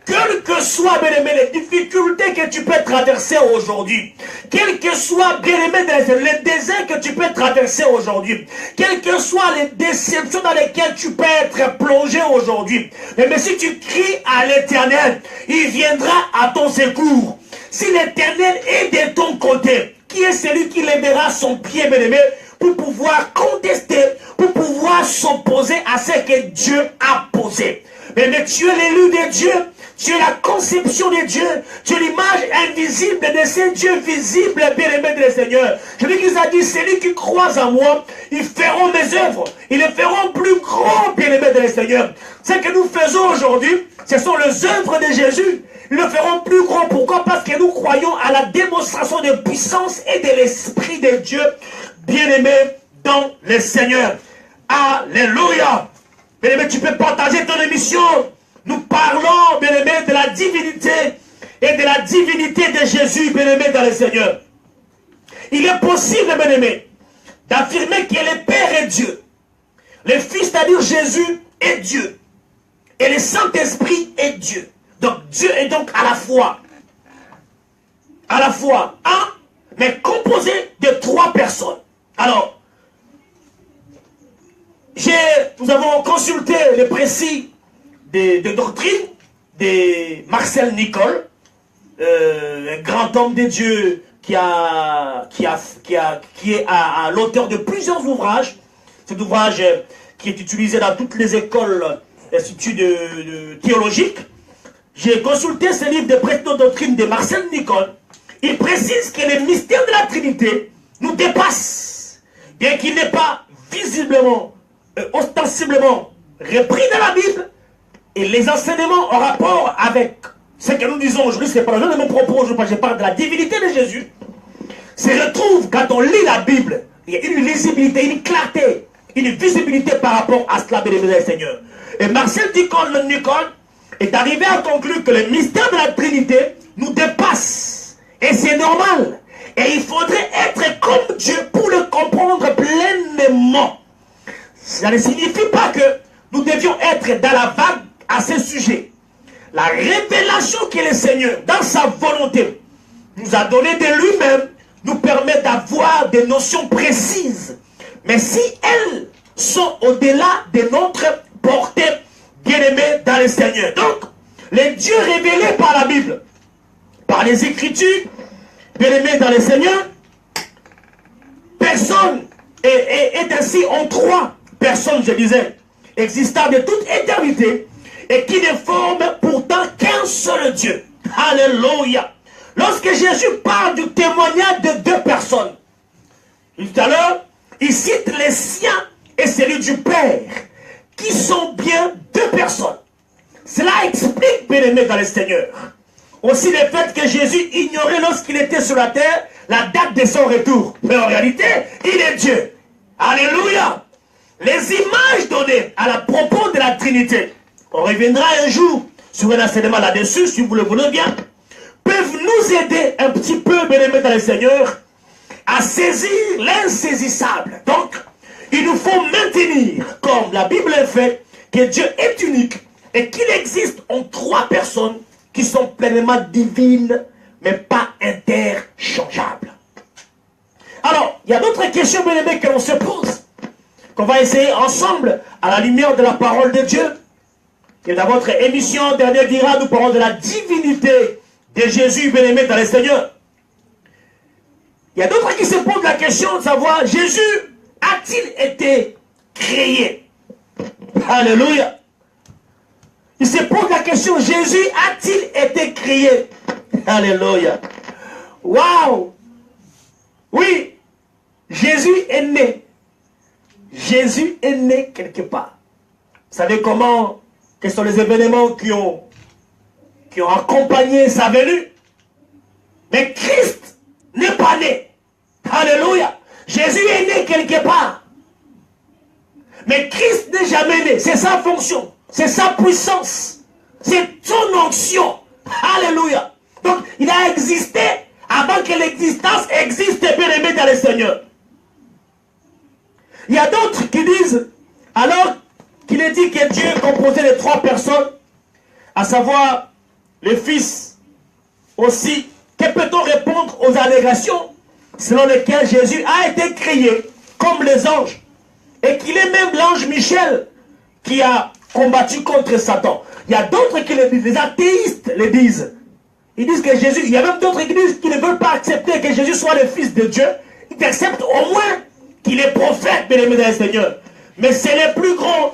S1: Quelles que soient, bien-aimé, les difficultés que tu peux traverser aujourd'hui, quelles que soient, bien-aimé, les déserts que tu peux traverser aujourd'hui, quelles que soient les déceptions dans lesquelles tu peux être plongé aujourd'hui, mais si tu cries à l'Éternel, il viendra à ton secours. Si l'Éternel est de ton côté, qui est celui qui lèvera son pied, bien-aimé, pour pouvoir contester, pour pouvoir s'opposer à ce que Dieu a posé? Mais tu es l'élu de Dieu, tu es la conception de Dieu, tu es l'image invisible de ce Dieu visible, bien-aimé de Seigneur. Je dis qu'il a dit, celui qui croit en moi, ils feront mes œuvres, ils les feront plus grands, bien-aimé de Seigneur. Ce que nous faisons aujourd'hui, ce sont les œuvres de Jésus. Ils le feront plus grand. Pourquoi? Parce que nous croyons à la démonstration de puissance et de l'Esprit de Dieu, bien-aimé dans le Seigneur. Alléluia. Bien-aimé, tu peux partager ton émission. Nous parlons, bien-aimé, de la divinité et de la divinité de Jésus, bien-aimé dans le Seigneur. Il est possible, bien-aimé, d'affirmer que le Père est Dieu. Le Fils, c'est-à-dire Jésus, est Dieu. Et le Saint-Esprit est Dieu. Donc Dieu est donc à la fois un, mais composé de trois personnes. Alors, nous avons consulté les précis de doctrine de Marcel Nicoll, un grand homme de Dieu qui est à l'auteur de plusieurs ouvrages. Cet ouvrage qui est utilisé dans toutes les écoles, instituts théologiques. J'ai consulté ce livre de précis de doctrine de Marcel Nicoll. Il précise que le mystère de la Trinité nous dépasse, bien qu'il n'est pas visiblement, ostensiblement repris dans la Bible, et les enseignements en rapport avec ce que nous disons aujourd'hui, c'est pas le de mon propos aujourd'hui, je parle de la divinité de Jésus, se retrouve quand on lit la Bible, il y a une lisibilité, une clarté, une visibilité par rapport à cela, bien aimé Seigneur. Et Marcel Nicoll est arrivé à conclure que le mystère de la Trinité nous dépasse. Et c'est normal. Et il faudrait être comme Dieu pour le comprendre pleinement. Ça ne signifie pas que nous devions être dans la vague à ce sujet. La révélation que le Seigneur, dans sa volonté, nous a donné de lui-même, nous permet d'avoir des notions précises. Mais si elles sont au-delà de notre portée, bien-aimés dans le Seigneur. Donc, les dieux révélés par la Bible, par les Écritures, bien-aimés dans le Seigneur, personne est ainsi en trois personnes, je disais, existant de toute éternité et qui ne forment pourtant qu'un seul Dieu. Alléluia. Lorsque Jésus parle du témoignage de deux personnes, tout à l'heure, il cite les siens et celui du Père, qui sont bien deux personnes. Cela explique, bien-aimé dans le Seigneur, aussi le fait que Jésus ignorait lorsqu'il était sur la terre la date de son retour. Mais en réalité, il est Dieu. Alléluia. Les images données à la propos de la Trinité, on reviendra un jour sur un enseignement là-dessus, si vous le voulez bien, peuvent nous aider un petit peu, bien-aimé dans le Seigneur, à saisir l'insaisissable. Donc, il nous faut maintenir, comme la Bible le fait, que Dieu est unique et qu'il existe en trois personnes qui sont pleinement divines, mais pas interchangeables. Alors, il y a d'autres questions, bien aimés, que l'on se pose, qu'on va essayer ensemble, à la lumière de la parole de Dieu. Et dans votre émission, Dernier Virage, nous parlons de la divinité de Jésus, bien aimé dans le Seigneur. Il y a d'autres qui se posent la question de savoir, Jésus a-t-il été créé? Alléluia. Il se pose la question, Jésus a-t-il été créé? Alléluia. Waouh. Oui, Jésus est né. Jésus est né quelque part. Vous savez comment, quels sont les événements qui ont accompagné sa venue? Mais Christ n'est pas né. Alléluia. Jésus est né quelque part. Mais Christ n'est jamais né. C'est sa fonction. C'est sa puissance. C'est son onction. Alléluia. Donc, il a existé avant que l'existence existe, bien aimé dans le Seigneur. Il y a d'autres qui disent, alors qu'il est dit que Dieu est composé de 3 personnes, à savoir le Fils aussi, que peut-on répondre aux allégations selon lesquelles Jésus a été créé comme les anges, et qu'il est même l'ange Michel qui a combattu contre Satan? Il y a d'autres qui le disent, les athéistes le disent. Ils disent que Jésus, il y a même d'autres qui disent qu'ils ne veulent pas accepter que Jésus soit le Fils de Dieu. Ils acceptent au moins qu'il est prophète, bien aimé dans le Seigneur. Mais c'est les plus grands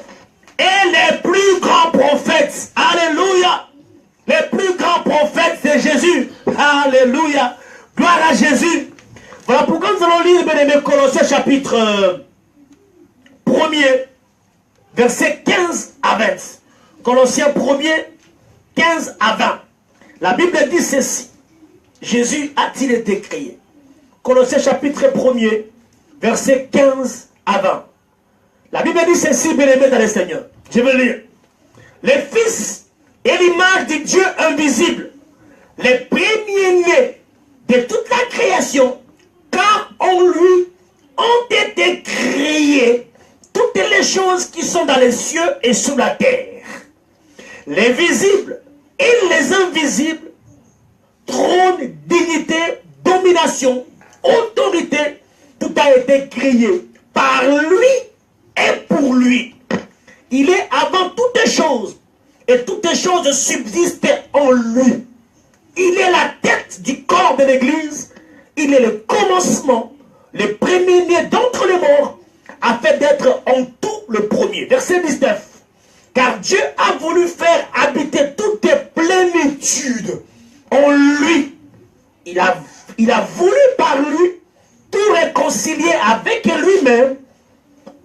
S1: et les plus grands prophètes. Alléluia. Les plus grands prophètes, c'est Jésus. Alléluia. Gloire à Jésus. Voilà pourquoi nous allons lire, bien aimé, Colossiens chapitre 1er, versets 15 à 20. Colossiens 1er, 15 à 20. La Bible dit ceci. Jésus a-t-il été créé? Colossiens chapitre 1er, versets 15 à 20. La Bible dit ceci, bien aimé dans le Seigneur. Je vais lire. Le Fils est l'image du Dieu invisible, les premiers-nés de toute la création, car en lui ont été créées toutes les choses qui sont dans les cieux et sous la terre. Les visibles et les invisibles, trône, dignité, domination, autorité, tout a été créé par lui et pour lui. Il est avant toutes choses, et toutes choses subsistent en lui. Il est la tête du corps de l'Église, il est le commencement, le premier-né d'entre les morts, afin d'être en tout le premier. Verset 19. Car Dieu a voulu faire habiter toute plénitude en lui. Il a voulu par lui tout réconcilier avec lui-même,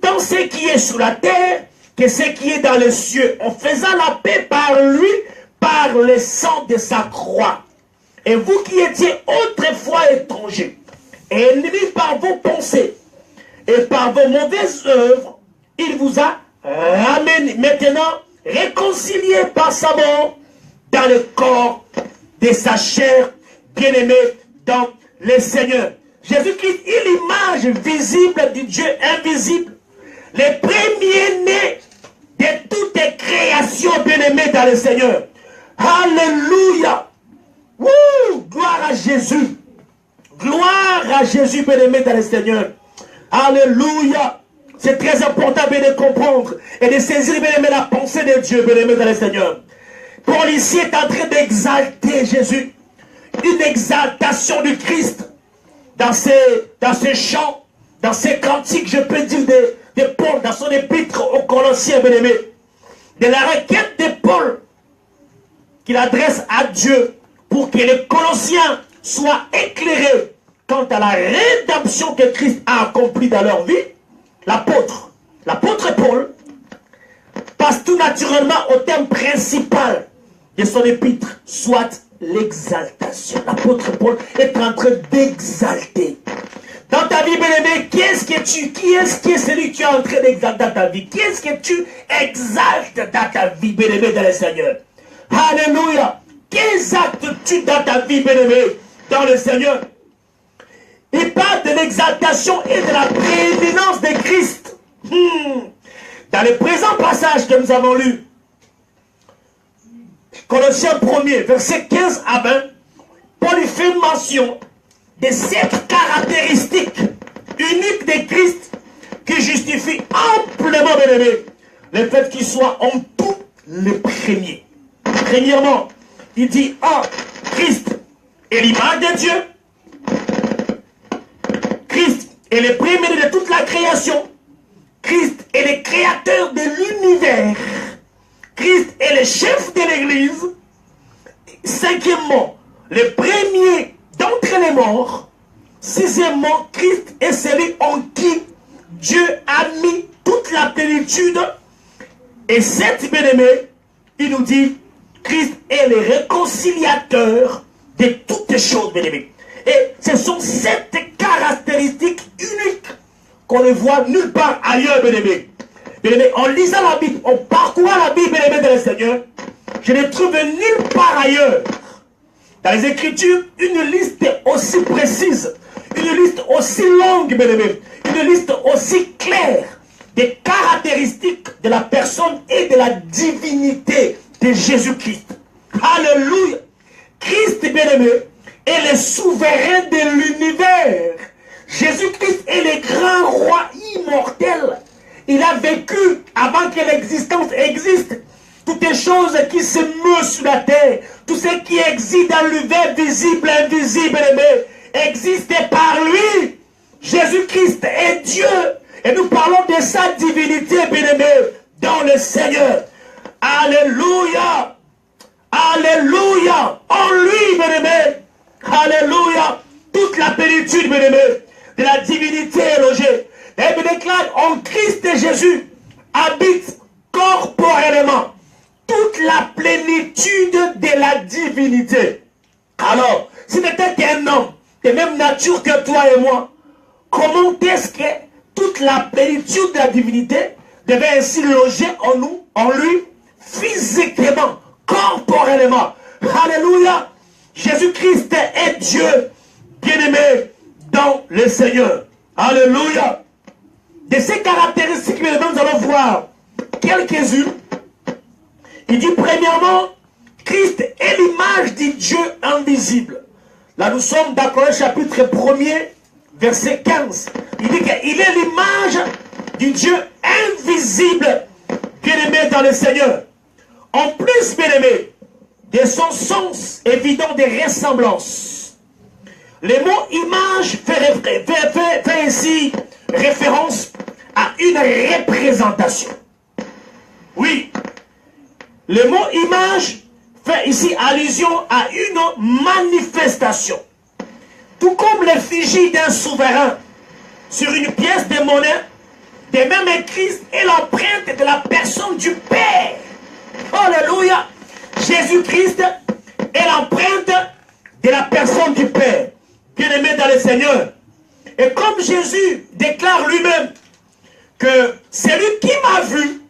S1: tant ce qui est sous la terre que ce qui est dans les cieux, en faisant la paix par lui, par le sang de sa croix. Et vous qui étiez autrefois étrangers, et ennemis par vos pensées, et par vos mauvaises œuvres, il vous a ramené, maintenant réconcilié par sa mort dans le corps de sa chair, bien-aimée dans le Seigneur. Jésus-Christ est l'image visible du Dieu invisible, le premier-né de toutes les créations, bien-aimées dans le Seigneur. Alléluia. Wouh, gloire à Jésus. Gloire à Jésus, bien-aimé dans le Seigneur. Alléluia. C'est très important bien de comprendre et de saisir, bien-aimé, la pensée de Dieu, bien-aimé dans le Seigneur. Paul ici est en train d'exalter Jésus. Une exaltation du Christ dans ces chants, dans ces cantiques, je peux dire, de Paul, dans son épître aux Colossiens, bien-aimé. De la requête de Paul qu'il adresse à Dieu pour que les Colossiens soient éclairés quant à la rédemption que Christ a accomplie dans leur vie. L'apôtre Paul passe tout naturellement au thème principal de son épître, soit l'exaltation. L'apôtre Paul est en train d'exalter. Dans ta vie, bien-aimé, qui est-ce qui est celui que tu es en train d'exalter dans ta vie? Qui est-ce que tu exaltes dans ta vie, bien-aimé, dans le Seigneur? Alléluia. Qu'exaltes-tu dans ta vie, bien-aimé, dans le Seigneur? Il parle de l'exaltation et de la prééminence de Christ. Dans le présent passage que nous avons lu, Colossiens 1er, verset 15 à 20, Paul fait mention de cette caractéristique unique de Christ qui justifie amplement, bien-aimé, le fait qu'il soit en tout le premier. Premièrement, il dit, Christ est l'image de Dieu. Christ est le premier de toute la création. Christ est le créateur de l'univers. Christ est le chef de l'Église. Cinquièmement, le premier d'entre les morts. Sixièmement, Christ est celui en qui Dieu a mis toute la plénitude. Et sept, bien-aimés, il nous dit, Christ est le réconciliateur de toutes les choses, bien-aimés. Et ce sont sept caractéristiques uniques qu'on ne voit nulle part ailleurs, bien-aimés. Bien-aimés, en lisant la Bible, en parcourant la Bible, bien-aimés de le Seigneur, je ne trouve nulle part ailleurs, dans les Écritures, une liste aussi précise, une liste aussi longue, bien-aimés, une liste aussi claire des caractéristiques de la personne et de la divinité de Jésus-Christ. Alléluia. Christ, bien-aimé, est le souverain de l'univers. Jésus-Christ est le grand roi immortel. Il a vécu avant que l'existence existe. Toutes les choses qui se meuvent sur la terre, tout ce qui existe dans l'univers visible, invisible, bien-aimé, existe par lui. Jésus-Christ est Dieu. Et nous parlons de sa divinité, bien-aimé, dans le Seigneur. Alléluia. Alléluia. En lui, bien-aimé. Alléluia. Toute la plénitude, bien-aimé, de la divinité est logée. Et me déclare, en Christ Jésus habite corporellement toute la plénitude de la divinité. Alors, si n'était qu'un homme de même nature que toi et moi, comment est-ce que toute la plénitude de la divinité devait ainsi loger en nous, en lui, physiquement, corporellement? Alléluia! Jésus-Christ est Dieu, bien-aimé dans le Seigneur. Alléluia! De ces caractéristiques, nous allons voir quelques-unes. Il dit premièrement, Christ est l'image du Dieu invisible. Là, nous sommes dans le chapitre 1er, verset 15. Il dit qu'il est l'image du Dieu invisible, bien-aimé dans le Seigneur. En plus, bien-aimé, de son sens évident de ressemblance. Le mot image fait ainsi référence à une représentation. Oui, le mot image fait ici allusion à une manifestation. Tout comme l'effigie d'un souverain sur une pièce de monnaie, de même Christ est l'empreinte de la personne du Père. Alléluia! Jésus-Christ est l'empreinte de la personne du Père. Bien-aimé dans le Seigneur. Et comme Jésus déclare lui-même que celui qui m'a vu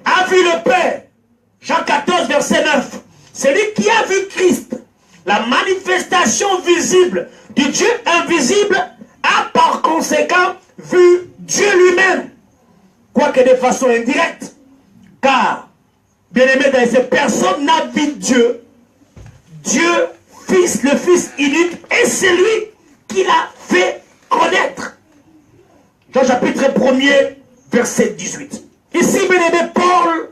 S1: a vu le Père. Jean 14, verset 9. Celui qui a vu Christ, la manifestation visible du Dieu invisible, a par conséquent vu Dieu lui-même. Quoique de façon indirecte. Car, bien-aimé, dans ces personnes n'a vu Dieu. Dieu, Fils, le Fils unique, est celui qui l'a fait connaître. Jean chapitre 1er, verset 18. Ici, bien-aimé, Paul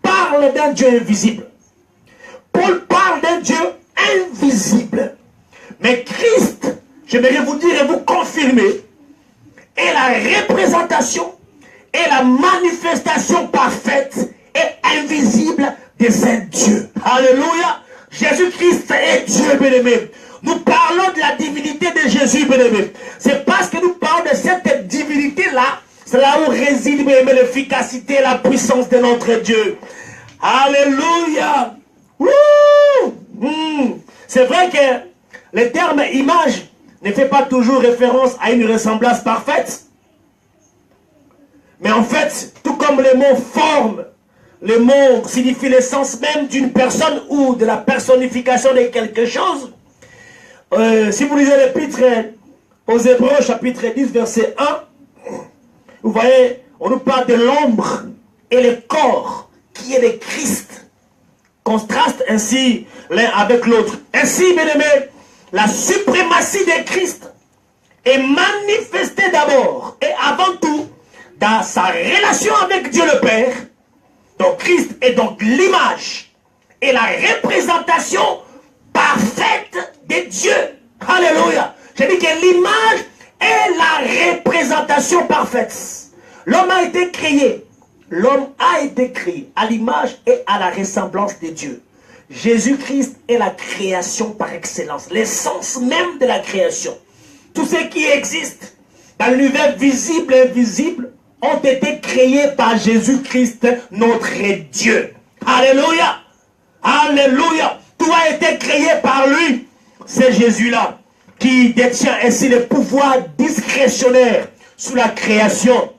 S1: parle d'un Dieu invisible. Paul parle d'un Dieu invisible. Mais Christ, j'aimerais vous dire et vous confirmer, est la représentation et la manifestation parfaite et invisible de saint Dieu. Alléluia. Jésus-Christ est Dieu, bien-aimé. Nous parlons de la divinité de Jésus, bien-aimé. C'est parce que nous parlons de cette divinité-là, c'est là où réside, bien-aimé, l'efficacité et la puissance de notre Dieu. Alléluia. C'est vrai que le terme image ne fait pas toujours référence à une ressemblance parfaite. Mais en fait, tout comme le mot forme, le mot signifie l'essence même d'une personne ou de la personnification de quelque chose. Si vous lisez l'épître aux Hébreux, chapitre 10, verset 1, vous voyez, on nous parle de l'ombre et le corps qui est le Christ. contrastent ainsi l'un avec l'autre. Ainsi, bien-aimés, la suprématie de Christ est manifestée d'abord et avant tout dans sa relation avec Dieu le Père. Donc Christ est donc l'image et la représentation parfaite de Dieu. Alléluia. Je dis que l'image est la représentation parfaite. L'homme a été créé. L'homme a été créé à l'image et à la ressemblance de Dieu. Jésus-Christ est la création par excellence, l'essence même de la création. Tout ce qui existe dans l'univers visible et invisible ont été créés par Jésus-Christ, notre Dieu. Alléluia. Alléluia. Tout a été créé par lui. C'est Jésus-là qui détient ainsi le pouvoir discrétionnaire sur la création.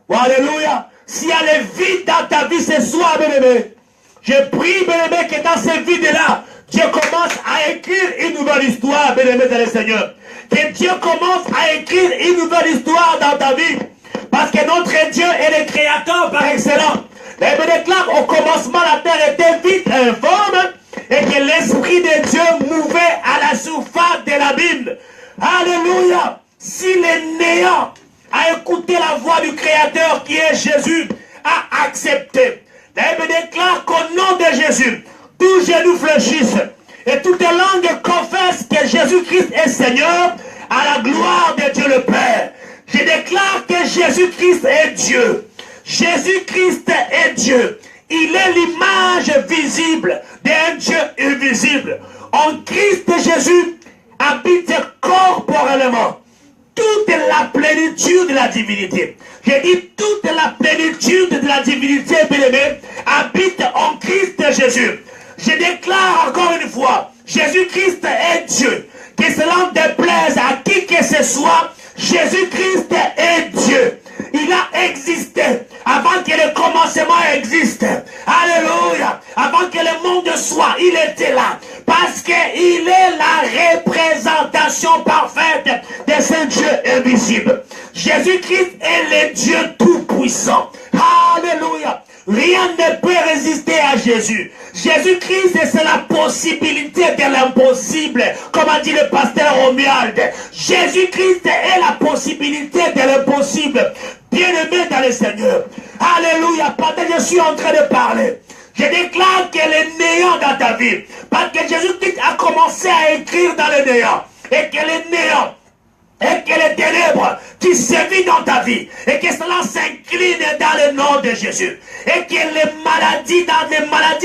S1: Alléluia. S'il y a le vide dans ta vie ce soir, bien-aimé, je prie, bien-aimé, que dans ces vides-là, Dieu commence à écrire une nouvelle histoire, bien-aimé dans le Seigneur. Que Dieu commence à écrire une nouvelle histoire dans ta vie. Parce que notre Dieu est le créateur par excellence. La Bible déclare, au commencement, la terre était vide et informe, et que l'Esprit de Dieu mouvait à la surface de l'abîme. Alléluia. Si le néant a écouté la voix du Créateur qui est Jésus, a accepté. La Bible déclare qu'au nom de Jésus, tous genoux fléchissent et toute langue confesse que Jésus-Christ est Seigneur à la gloire de Dieu le Père. Je déclare que Jésus-Christ est Dieu. Jésus-Christ est Dieu. Il est l'image visible d'un Dieu invisible. En Christ Jésus habite corporellement toute la plénitude de la divinité. J'ai dit toute la plénitude de la divinité, bien-aimé, habite en Christ Jésus. Je déclare encore une fois, Jésus-Christ est Dieu. Que cela déplaise à qui que ce soit, Jésus-Christ est Dieu. Il a existé avant que le commencement existe. Alléluia. Avant que le monde soit, il était là. Parce qu'il est la représentation parfaite de ce Dieu invisible. Jésus-Christ est le Dieu tout-puissant. Alléluia. Rien ne peut résister à Jésus. Jésus-Christ, c'est la possibilité de l'impossible, comme a dit le pasteur Romuald. Jésus-Christ est la possibilité de l'impossible. Bien-aimé dans le Seigneur. Alléluia. Pendant que je suis en train de parler, je déclare qu'elle est néant dans ta vie. Parce que Jésus-Christ a commencé à écrire dans le néant. Et qu'elle est néant. Et que les ténèbres qui sévissent dans ta vie, et que cela s'incline dans le nom de Jésus, et que les maladies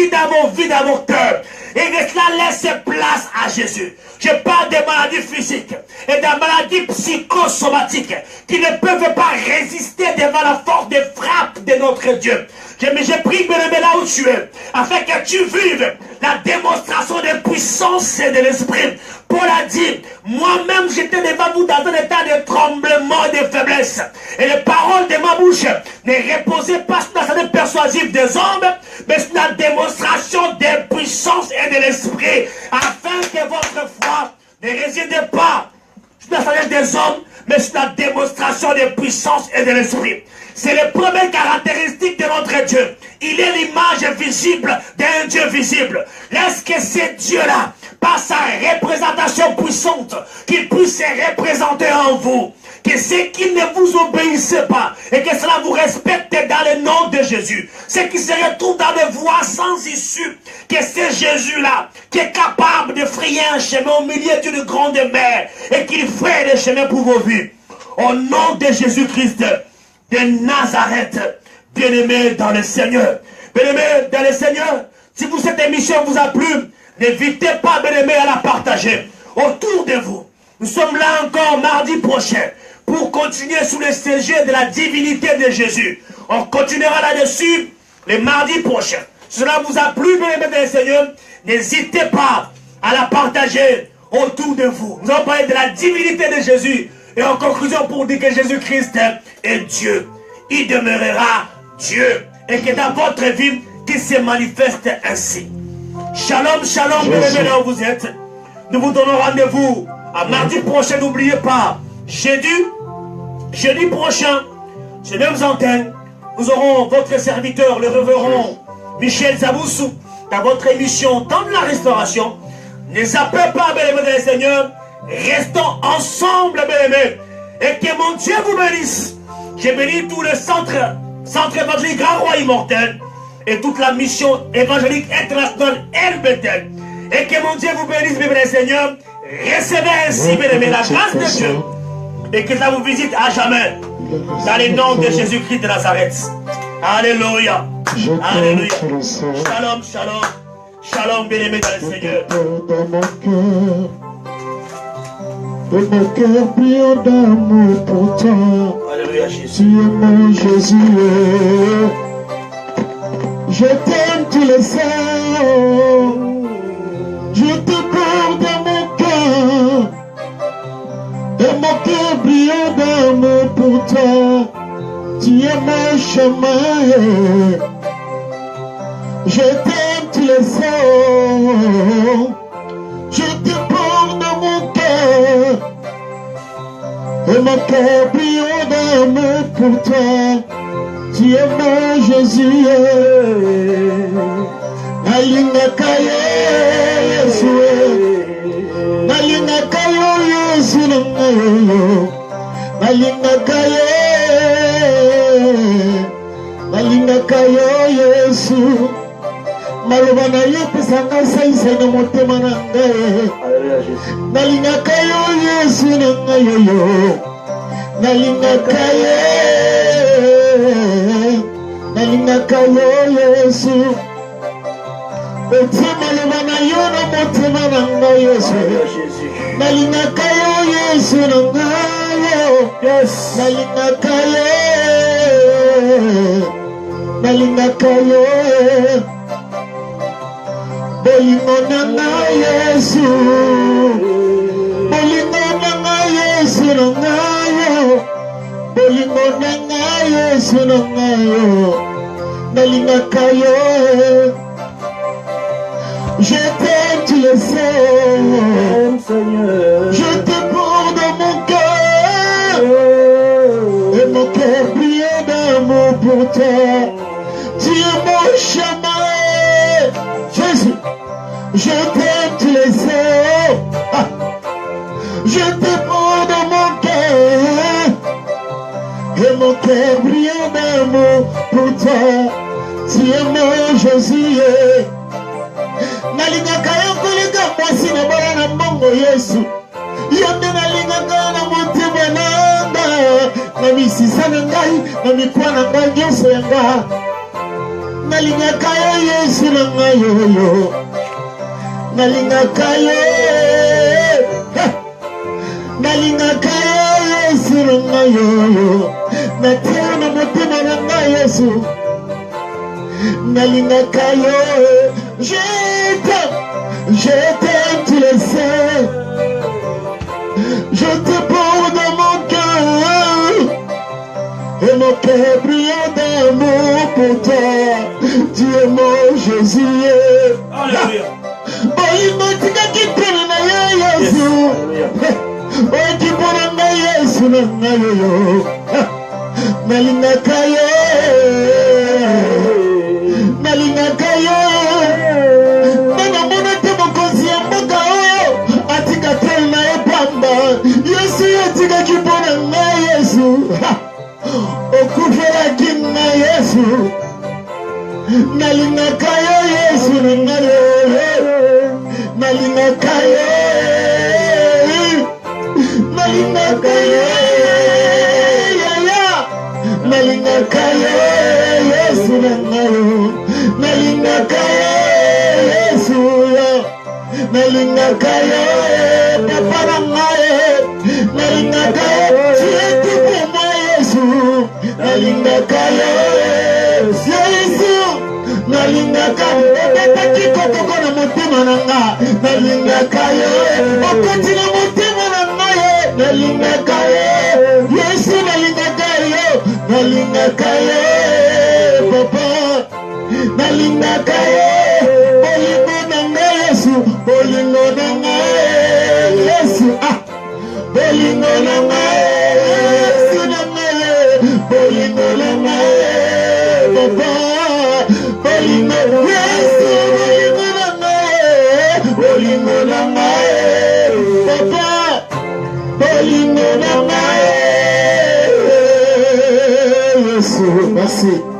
S1: dans vos vies, dans vos cœurs, et que cela laisse place à Jésus. Je parle des maladies physiques et des maladies psychosomatiques qui ne peuvent pas résister devant la force des frappes de notre Dieu. Je prie, bien-aimé, là où tu es, afin que tu vives la démonstration de puissance et de l'esprit. Paul a dit, moi-même j'étais devant vous dans un état de tremblement et de faiblesse. Et les paroles de ma bouche ne reposaient pas sur la sagesse persuasive des hommes, mais sur la démonstration de puissance et de l'esprit, afin que votre foi ne réside pas sur la sagesse des hommes, mais sur la démonstration de puissance et de l'esprit. C'est la première caractéristique de notre Dieu. Il est l'image visible d'un Dieu visible. Laisse que ce Dieu-là, par sa représentation puissante, qu'il puisse se représenter en vous. Que ceux qui ne vous obéissent pas, et que cela vous respecte dans le nom de Jésus. Ceux qui se retrouvent dans des voies sans issue, que c'est Jésus-là qui est capable de frayer un chemin au milieu d'une grande mer, et qu'il fraye des chemins pour vos vies. Au nom de Jésus-Christ de Nazareth, bien-aimés dans le Seigneur. Bien-aimés dans le Seigneur, si cette émission vous a plu, n'hésitez pas, bien-aimés, à la partager autour de vous. Nous sommes là encore mardi prochain pour continuer sur le sujet de la divinité de Jésus. On continuera là-dessus le mardi prochain. Si cela vous a plu, bien-aimés dans le Seigneur, n'hésitez pas à la partager autour de vous. Nous allons parler de la divinité de Jésus. Et en conclusion, pour dire que Jésus-Christ est Dieu. Il demeurera Dieu. Et que dans votre vie, qu'il se manifeste ainsi. Shalom, shalom, bien-aimés là où vous êtes. Nous vous donnons rendez-vous à mardi prochain. N'oubliez pas, jeudi prochain, ces mêmes antennes, nous aurons votre serviteur, le révérend Michel Zaboussou, dans votre émission, dans la restauration. Ne zappez pas, bien-aimés du Seigneur. Restons ensemble, bien-aimés. Et que mon Dieu vous bénisse. Je bénis tout le centre évangélique Grand Roi Immortel et toute la mission évangélique internationale LBT. Et que mon Dieu vous bénisse, bien-aimés du Seigneur. Recevez ainsi, bien-aimés, la grâce de Dieu. Et que ça vous visite à jamais. Dans le nom de Jésus-Christ de Nazareth. Alléluia. Alléluia. Shalom, shalom. Shalom, bien-aimé dans le Seigneur.
S2: De mon cœur brillant d'amour pour toi.
S1: Alléluia, Jésus.
S2: Tu es mon Jésus. Je t'aime, tu le sais. Je te porte dans mon cœur. De mon cœur brillant d'amour pour toi. Tu es mon chemin. Je t'aime, tu le sais. Je te porte dans mon cœur. Et mon cœur brillant d'amour pour toi. Tu es mon Jésus. Nalinga Yesu. Nalinga Yesu. Nalinga Yesu. Maloba na ye pesanga saisa na motema na ngai. Nalingaka yo Yesu na ngai yo. Nalingaka ye. Nalingaka yo Yesu. Otie maloba na yo na motema na ngai Yesu. Nalingaka yo Yesu na ngai yo. Nalingaka ye. Nalingaka yo. Bolingo nanga Yesu. Bolingo nanga Yesu nanga yo. Bolingo nanga Yesu nanga yo. Nalingaka yo. Je t'aime, tu le sais. Je te porte dans mon cœur. Et mon cœur brille d'amour pour toi. Tu es mon chemin. Jésus, je t'aime, tu le sais. Je te prends dans mon cœur. Et mon cœur brille d'amour pour toi. Tu es mon Jésus. Nalingaka yo kolinga mwasi na bana na mbongo Yesu. Yonde nalingaka na motema nanga. Na misisa na ngai, na mikwa na ngai nyonso ya ngai. Nalingaka yo Yesu na ngai yo. Nalingaka yo. Nalingaka yo Yesu na ngai yo. Natia na motema na ngai Yesu. Nalingaka yo. Je t'aime, tu le sais. Je te porte dans mon cœur. Et mon cœur brille d'amour pour toi. Tu es mon Jésus.
S1: Alléluia.
S2: Bolingo tika kipona na yo Yesu. O kipona na Yesu na yo. Nalingaka yo. Nalingaka yo. Nana mona te mokonzi ya mboka oyo. Atika tel na epamba. Yesu atika kipona na Yesu. Okufelaki na Yesu. Nalingaka yo Yesu na yo. Nalingaka yo. Nalingaka yo. Nalingaka yo Yesu na yo. Nalingaka yo Yesu. Nalingaka yo papa na ngai. Nalingaka yo. Tu es tout pour moi Yesu. Nalingaka yo Yesu. Nalingaka beta kikoko na motema na nga. Nalingaka yo okoti na motema na nga ye. Nalingaka yo Yesu. Nalingaka yo. Nalingaka yo papa. Nalingaka yo. Bolingo na nga Yesu. Bolingo na nga Yesu. Bolingo na nga Yesu na nga. Bolingo na nga papa. Bolingo Yesu. Yesu, merci.